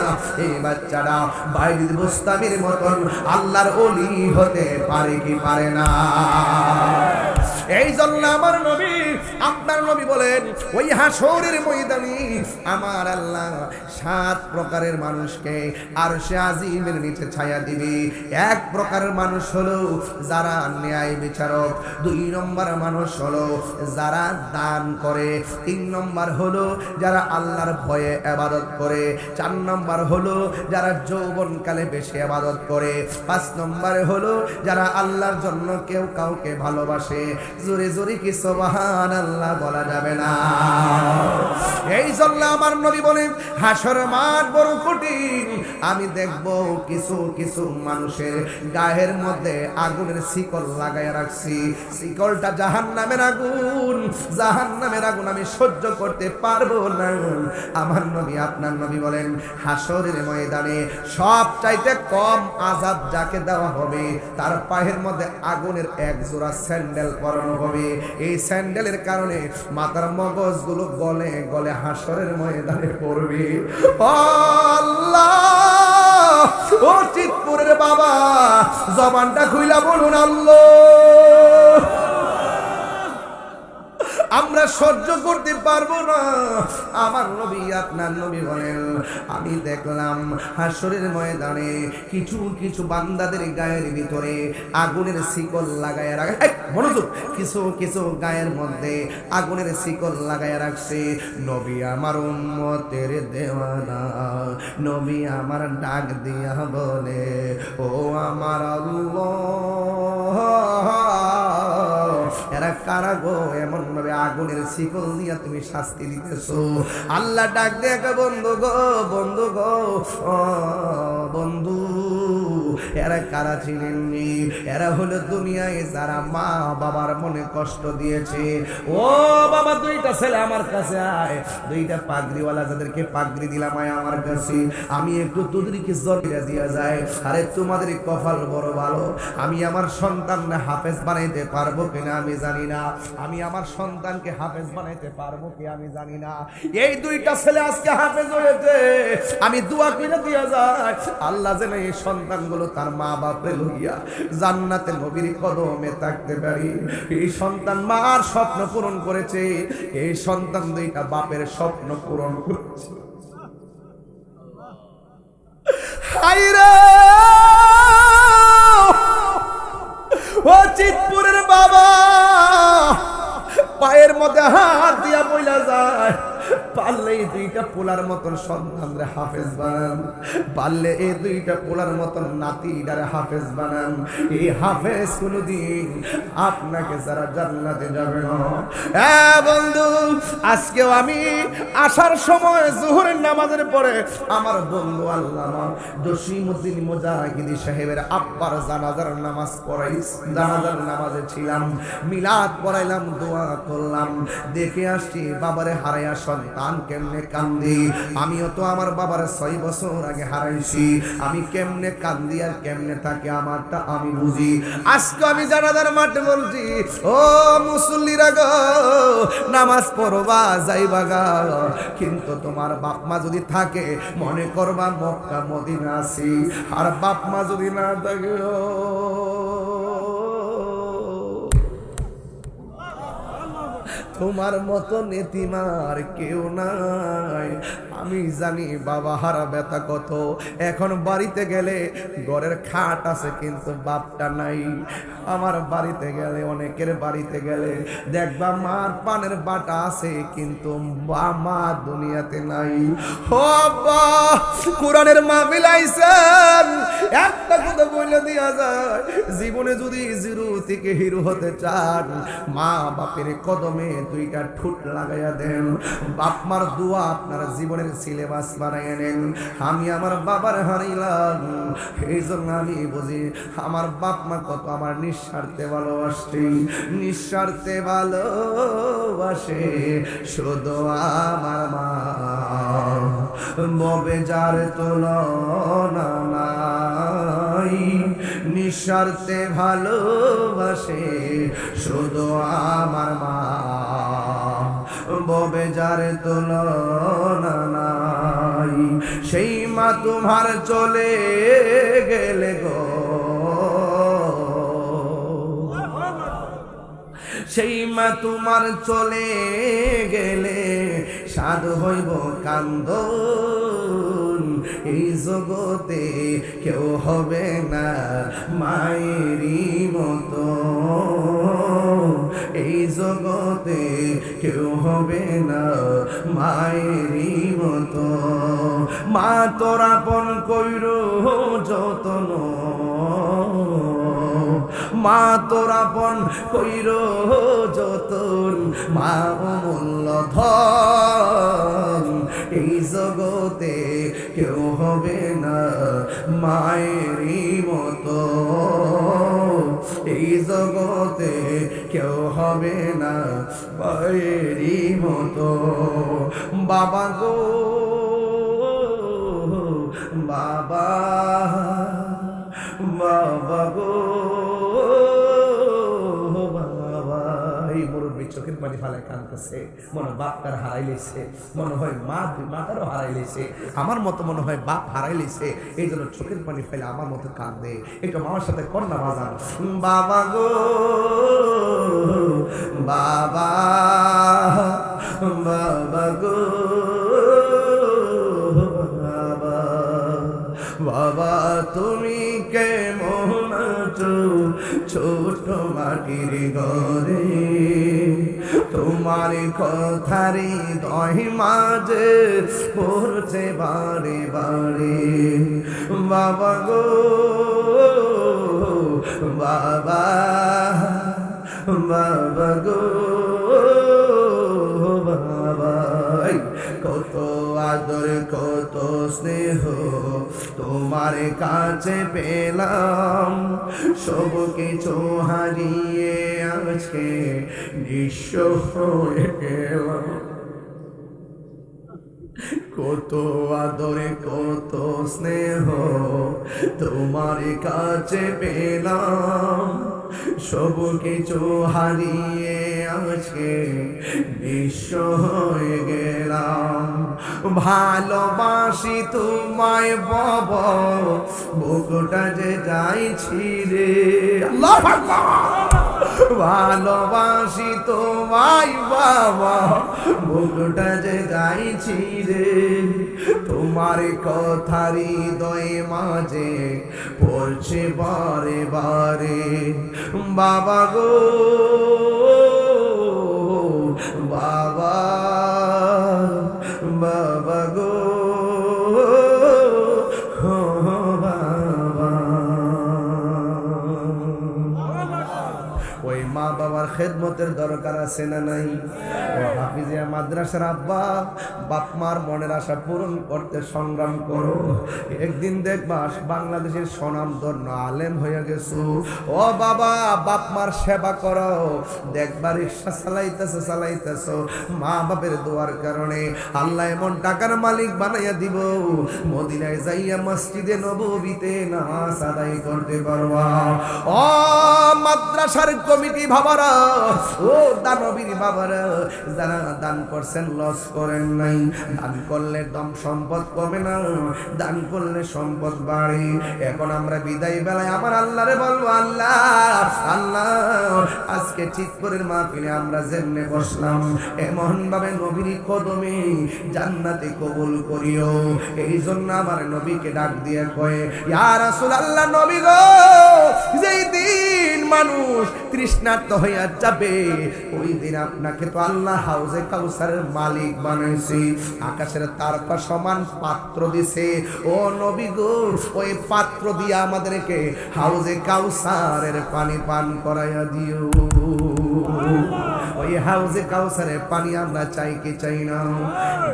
এই বাচ্চাটা বাইরের বুস্তামির মতন আল্লাহর ওলি হতে পারে কি পারে না? এই জন্য আমার নবী, আপনার নবী বলেন, ওই হাসরের ময়দানে আমার আল্লাহ 7 প্রকারের মানুষকে আরশে আজিমের নিচে ছায়া দিবে। এক প্রকারের মানুষ হলো যারা ন্যায় বিচারক, 2 নম্বর মানুষ হলো যারা দান করে, 3 নম্বর হলো যারা আল্লাহর ভয়ে ইবাদত করে, 4 নম্বর হলো যারা যৌবনকালে বেশি ইবাদত করে, 5 নম্বর হলো যারা আল্লাহর জন্য কেউ কাউকে ভালোবাসে। জোরে জোরে কি সুবহানাল্লাহ বলা যাবে না? এই জন্য আমার নবী বলেন, হাসর মাঠ বড় কঠিন, আমি দেখব কিছু কিছু মানুষের গায়ের মধ্যে আগুনের শিকল লাগায় রাখছি, শিকলটা জাহান্নামের আগুন, জাহান্নামের আগুন আমি সহ্য করতে পারবো না। আমার নবী, আপনার নবী বলেন, হাসরের ময়দানে সবচাইতে কম আযাব যাকে দেওয়া হবে, তার পায়ের মধ্যে আগুনের 1 জোড়া স্যান্ডেল পরানো হবে। এই স্যান্ডেলের কারণে মাথার মগজগুলো গলে গলে হাসরের ময়দানে পড়বে। আল্লাহ, ও চিতপুরের বাবা, জবানটা খুইলা বলুন আল্লাহ। আমরা সহ্য করতে পারবো না। আমার নবী, আপনার নবী বলেন, আমি দেখলাম হাসরের ময়দানে কিছু কিছু বান্দাদের গায়ের ভিতরে আগুনের শিকল লাগায় রাখে, মনোযোগ, কিছু কিছু গায়ের মধ্যে আগুনের শিকল লাগায় রাখছে। নবী আমার উম্মতের দেওয়ানা, নবী আমার ডাক দিয়া বলে, ও আমার আল্লাহ, এরা কারা গো, এমন ভাবে আগুনের শিকল দিয়া তুমি শাস্তি দিতেছো? আল্লাহ ডাক দেখে, বন্ধু গো, বন্ধু গো, বন্ধু, এরা কারা চিনেননি? এরা হলো দুনিয়ায় যারা মা বাবার মনে কষ্ট দিয়েছে। ও বাবা, 2টা ছেলে আমার কাছে আয়, 2টা পাগড়িওয়ালা, যাদেরকে পাগড়ি দিলাম আয় আমার কাছে, আমি একটু তোদেরকে জড়িয়ে দিয়া যায়। আরে তোমাদের কপাল বড় ভালো, আমি আমার সন্তানকে হাফেজ বানাইতে পারবো কিনা আমি জানি না, আমি আমার সন্তানকে হাফেজ বানাইতে পারবো কি আমি জানি না। এই 2টা ছেলে আজকে হাফেজ হয়েছে, আমি দোয়া করে দিয়া যায়, আল্লাহ যেন এই সন্তানগুলো তার মা বাপরে লইয়া জান্নাতে নবীর কদমে থাকতে পারি। এই সন্তান মার স্বপ্ন পূরণ করেছে, এই সন্তান 2টা বাপের স্বপ্ন পূরণ করেছে। হায়রে ও চিতপুরের বাবা, পায়ের মধ্যে হাত দিয়া বইলা যায়, পারলে এই 2টা পোলার মতন সন্তানরে হাফেজ বানান, পারলে এই 2টা পোলার মতন নাতিটারে হাফেজ বানান। এই হাফেজ কোনদিন আপনাকে যারা জান্নাতে যাবে না। বন্ধু, আজকেও আমি আসার সময় যোহরের নামাজের পরে আমার বন্ধু আল্লামা জসিমউদ্দিন মুজাহিদি সাহেবের আব্বার জানাজার নামাজ পড়াইছি, জানাজার নামাজে ছিলাম, মিলাদ পড়াইলাম, দোয়া করলাম, দেখে আসছি বাবারে হারাইয়া সন্তান কেমনে কান্দি। আমিও তো আমার বাবার 6 বছর আগে হারাইছি, আমি কেমনে কান্দি আর কেমনে থাকে আমারটা আমি বুঝি। আজকে আমি জানাজার মাঠে বলছি, ও মুসল্লিরা গো, নামাজ পড়বা যাইবা গা, কিন্তু তোমার বাপ মা যদি থাকে মনে করবা মক্কা মদিনা আছি, আর বাপ মা যদি না থাকে তোমার মতো নেতিমার কেউ নাই। আমি জানি বাবা হারা ব্যথা কত। এখন বাড়িতে গেলে ঘরের খাট আছে কিন্তু বাপটা নাই। আমার বাড়িতে গেলে, অনেকের বাড়িতে গেলে দেখবা মার পানের বাটা আছে কিন্তু মা দুনিয়াতে নাই। ও আব্বা, কোরআনের মাহফিল আইছেন, একটা কথা বলে দিয়া যায়, জীবনে যদি জিরো থেকে হিরো হতে চান, মা বাপের কদমে দুইটা ঠোঁট লাগাইয়া দেন। বাপ মার দোয়া আপনার জীবনের সিলেবাস বানাইয়া নেন। আমি আমার বাবার হারাইলাম, এই জন্য আমি বুঝি আমার বাপ মা কত আমার নিঃস্বার্থে ভালোবাসে, নিঃস্বার্থে ভালোবাসে শুধু আমার মা। ববে যার তুলনা নাই, নিঃস্বার্থে ভালোবাসে শুধু আমার মা। ববে যার তুলনা নাই, সেই মা তোমার চলে গেলে গো, সেই মা তোমার চলে গেলে সাধ হইব কান্দন। এই জগতে কেউ হবে না মায়েরই মতো, এই জগতে কেউ হবে না মায়েরই মতো। মা তোর আপন কইর যতন, মা তোর আপন কইর যতন, মা অমূল্য ধন। এই জগতে কেউ হবে না মায়েরই মতো, এই জগতে কেউ হবে না মায়েরই মতো। বাবা গো বাবা, বাবা গো বাবা। এই মুরব্বী চোখের পানি ফালায় কাঁদতেছে, মনে বাপটার হারাই লেছে, মনে হয় মা দুই মাতারও হারাই লেছে, আমার মতো মনে হয় বাপ হারাই লেছে, এই জন্য চোখের পানি ফেলে আমার মতো কাঁদে। একটু মামার সাথে কন্যা বাজান। বাবা গো বাবা, বাবা গো বাবা, বাবা তুমি কেমন আছো ছোট মাটির ঘরে, তোমার কথারি দহি মাঝে পড়ছে বারে বারে। বাবা গো বাবা, বাবা গো বাবা, কত আদর কত স্নেহ তোমার কাছে পেলাম, সব কিছু হারিয়ে আজকে নিঃস্ব হয়ে গেলাম। কত আদরে কত স্নেহ তোমার কাছে পেলাম, সব কিছু হারিয়ে আজকে নিঃস্ব হয়ে গেলাম। ভালোবাসি তোমায় বাবা, বুকটা যে যাইছি রে, আল্লাহু আকবার। ভালোবাসি তোমায় বাবা, বুকটা যে যাইছি রে, তোমার কথা হৃদয়ে মাঝে পড়ছে বারে বারে। বাবা গো বাবা, বাবা গো বাবা। ওই মা বাবার খেদমতের দরকার আছে না নাই? ও হাফিজিয়া মাদ্রাসার আব্বা, বাপ মার মনের আশা পূরণ করতে সংগ্রাম করো। একদিন দেখবা বাংলাদেশের স্বনামধন্য আলেম হয়ে গেছো। ও বাবা, বাপ মার সেবা করো, দেখবা রিক্সা চালাইতেছো, মা বাপের দোয়ার কারণে আল্লাহ এমন টাকার মালিক বানাইয়া দিব, মদিনায় যাইয়া মসজিদে নববীতে নামাজ আদায় করতে পারবা। ও মাদ্রাসার কমিটি ভাবারা, ও ও দানবীর বাবারা, যারা দান করছেন লস করেন নাই। দান করলে দম সম্পদ কমে না, দান করলে সম্পদ বাড়ে। এখন আমরা বিদায় বেলায় আমার আল্লাহরে বলবো, আল্লাহ আল্লাহ আজকে ঠিক করে মাহফিলে আমরা যেমনে বসলাম এমন ভাবে নবীর কদমে জান্নাতে কবুল করিও। এই জন্য আমার নবীকে ডাক দিয়ে কয়ে, ইয়া রাসূলুল্লাহ, নবী গো, যেই দিন মানুষ তৃষ্ণার্ত হইয়া যাবে ওই দিন আপনাকে তো আল্লাহ হাউজে কাউসারের মালিক বানাইছে, আকাশের তারকা সমান পাত্র দিছে। ও নবী গো, ওই পাত্র দিয়ে আমাদেরকে হাউজে কাউসারের পানি পান করাইয়া দিও। ওই হাউজে কাউসারের পানি আমরা চাই কি চাই না?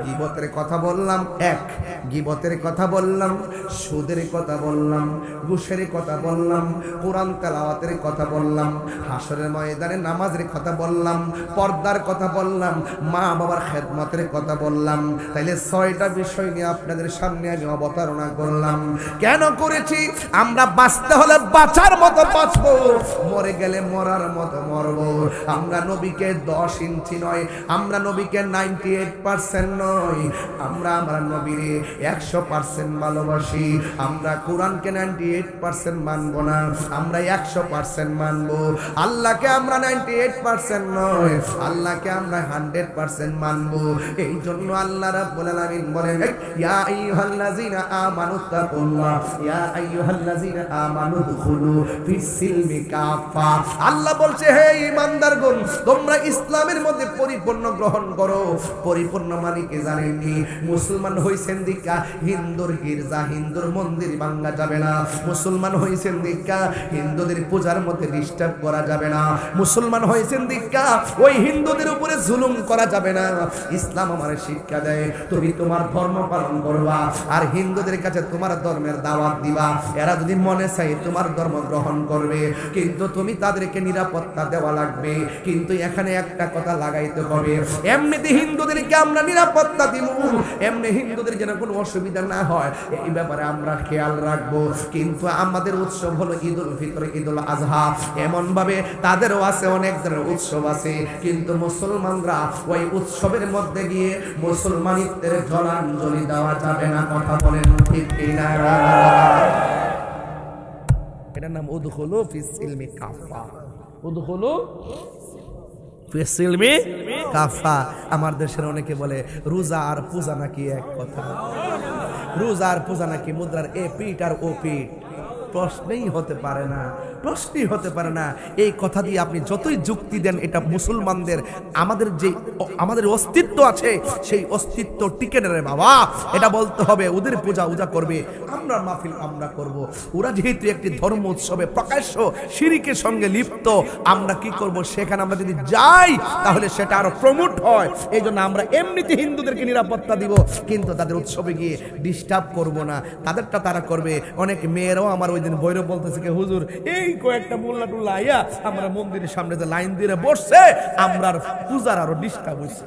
গীবতের কথা বললাম, এক গীবতের কথা বললাম, সুদের কথা বললাম, ঘুষের কথা বললাম, কোরআন তেলাওয়াতের কথা বললাম, হাসরের ময়দানে নামাজের কথা বললাম, পর্দার কথা বললাম, মা বাবার খেদমতের কথা বললাম। তাইলে 6টা বিষয় নিয়ে আপনাদের সামনে আমি অবতারণা করলাম। কেন করেছি? আমরা বাঁচতে হলে বাঁচার মতো বাঁচবো, মরে গেলে মরার মতো মরবো। আমরা নবীকে 10 ইঞ্চি নয়, আমরা নবীকে 98% নয়, আমরা আমার নবীরে 100% ভালোবাসি। আমরা কোরআনকে 98% মানবো না, আমরা 100% মানবো। আল্লাহকে আমরা 98% নয়, আল্লাহকে আমরা 100% মানবো। এই জন্য আল্লাহ রাব্বুল আলামিন বলেন, ইয়া আইয়ুহাল্লাযীনা আমানু তাকুল্লাহ, ইয়া আইয়ুহাল্লাযীনা আমানু দুখুলু ফিস-সিলমি কাফা। আল্লাহ বলছে, হে ঈমানদারগণ, তোমরা ইসলামের মধ্যে পরিপূর্ণ গ্রহণ করো। পরিপূর্ণ মানে কি জানেননি? মুসলমান হইছেন দিকা হিন্দুর গির্জা, হিন্দুর মন্দির ভাঙা যাবে না। মুসলমান হইছেন দিকা হিন্দুদের পূজার মধ্যে ডিস্টার্ব করা যাবে না। মুসলমান হইছেন দিকা ওই হিন্দুদের উপরে জুলুম করা যাবে না। ইসলাম আমাদের শিক্ষা দেয়, তুমি তোমার ধর্ম পালন করবা আর হিন্দুদের কাছে তোমার ধর্মের দাওয়াত দিবা। এরা যদি মনে চায় তোমার ধর্ম গ্রহণ করবে, কিন্তু তুমি তাদেরকে নিরাপত্তা দেওয়া লাগবে। কিন্তু এখানে একটা কথা লাগাইতে হবে, এমনিতে হিন্দুদেরকে আমরা নিরাপত্তা দিব, এমনি হিন্দুদের যেন কোনো অসুবিধা না হয় এই ব্যাপারে আমরা খেয়াল রাখবো। কিন্তু আমাদের উৎসব হলো ঈদুল ফিতর, ঈদুল আজহা, এমন ভাবে তাদেরও আছে অনেক ধরনের উৎসব আছে, কিন্তু মুসলমানরা ওই উৎসবের মধ্যে গিয়ে মুসলমানিত্বের জলাঞ্জলি দেওয়া যাবে না। কথা বলেন ঠিক কিনা? এটার নাম উদখুলু ফিস-সিলমি কাফা। উদখুলু ফিস-সিলমি কাফা। আমার দেশের অনেকে বলে রোজা আর পূজা নাকি এক কথা, রোজা আর পূজা নাকি মুদ্রার এ পিঠ আর ও পিঠ। প্রশ্নই হতে পারে না, প্রশ্নই হতে পারে না। এই কথা দিয়ে আপনি যতই যুক্তি দেন, এটা মুসলমানদের আমাদের অস্তিত্ব আছে, সেই অস্তিত্ব টিকে নেই রে বাবা। এটা বলতে হবে ওদের পূজা ওজা করবে, আমরা মাহফিল আমরা করব। ওরা যেহেতু একটি ধর্ম উৎসবে প্রকাশ্য শিরকের সঙ্গে লিপ্ত, আমরা কি করব? সেখানে আমরা যদি যাই তাহলে সেটা আরো প্রমোট হয়। এই জন্য আমরা এমনিতে হিন্দুদেরকে নিরাপত্তা দিব, কিন্তু তাদের উৎসবে গিয়ে ডিস্টার্ব করব না। তাদেরটা তারা করবে। অনেক মেয়েরাও আমার ওই দিন বৈরব বলতেছে কি, হুজুর এই কয়েকটা মোল্লা টুল্লা আইয়া আমরা মন্দিরের সামনে যে লাইন দিয়ে বসছে, আমরা পূজার আরো ডিস্টার্ব হইছে।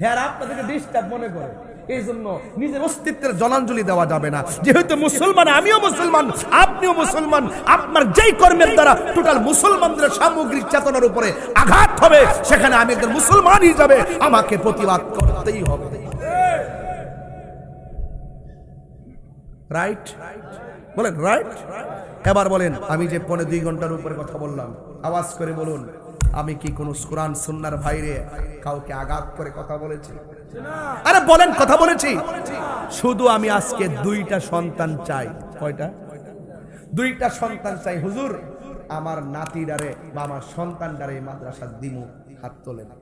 হ্যাঁ, আপনাদেরকে ডিস্টার্ব মনে করে, এই জন্য নিজের অস্তিত্বের জলাঞ্জলি দেওয়া যাবে না। যেহেতু মুসলমান, আমিও মুসলমান, আপনিও মুসলমান, আপনার যেই কর্মের দ্বারা টোটাল মুসলমানদের সামগ্রিক চেতনার উপরে আঘাত হবে, সেখানে আমি একজন মুসলমান হিসাবে আমাকে প্রতিবাদ করতেই হবে। রাইট বলেন, রাইট? এবার বলেন, আমি যে 2.5 ঘন্টার উপরে কথা বললাম, আওয়াজ করে বলুন, আমি কি কোন কোরআন সুন্নাহর বাইরে কাউকে আঘাত করে কথা বলেছি? আরে বলেন, কথা বলেছি? শুধু আমি আজকে 2টা সন্তান চাই। কয়টা? 2টা সন্তান চাই। হুজুর, আমার নাতিডারে বা আমার সন্তানডারে মাদ্রাসা দিমু, হাত তোলেন।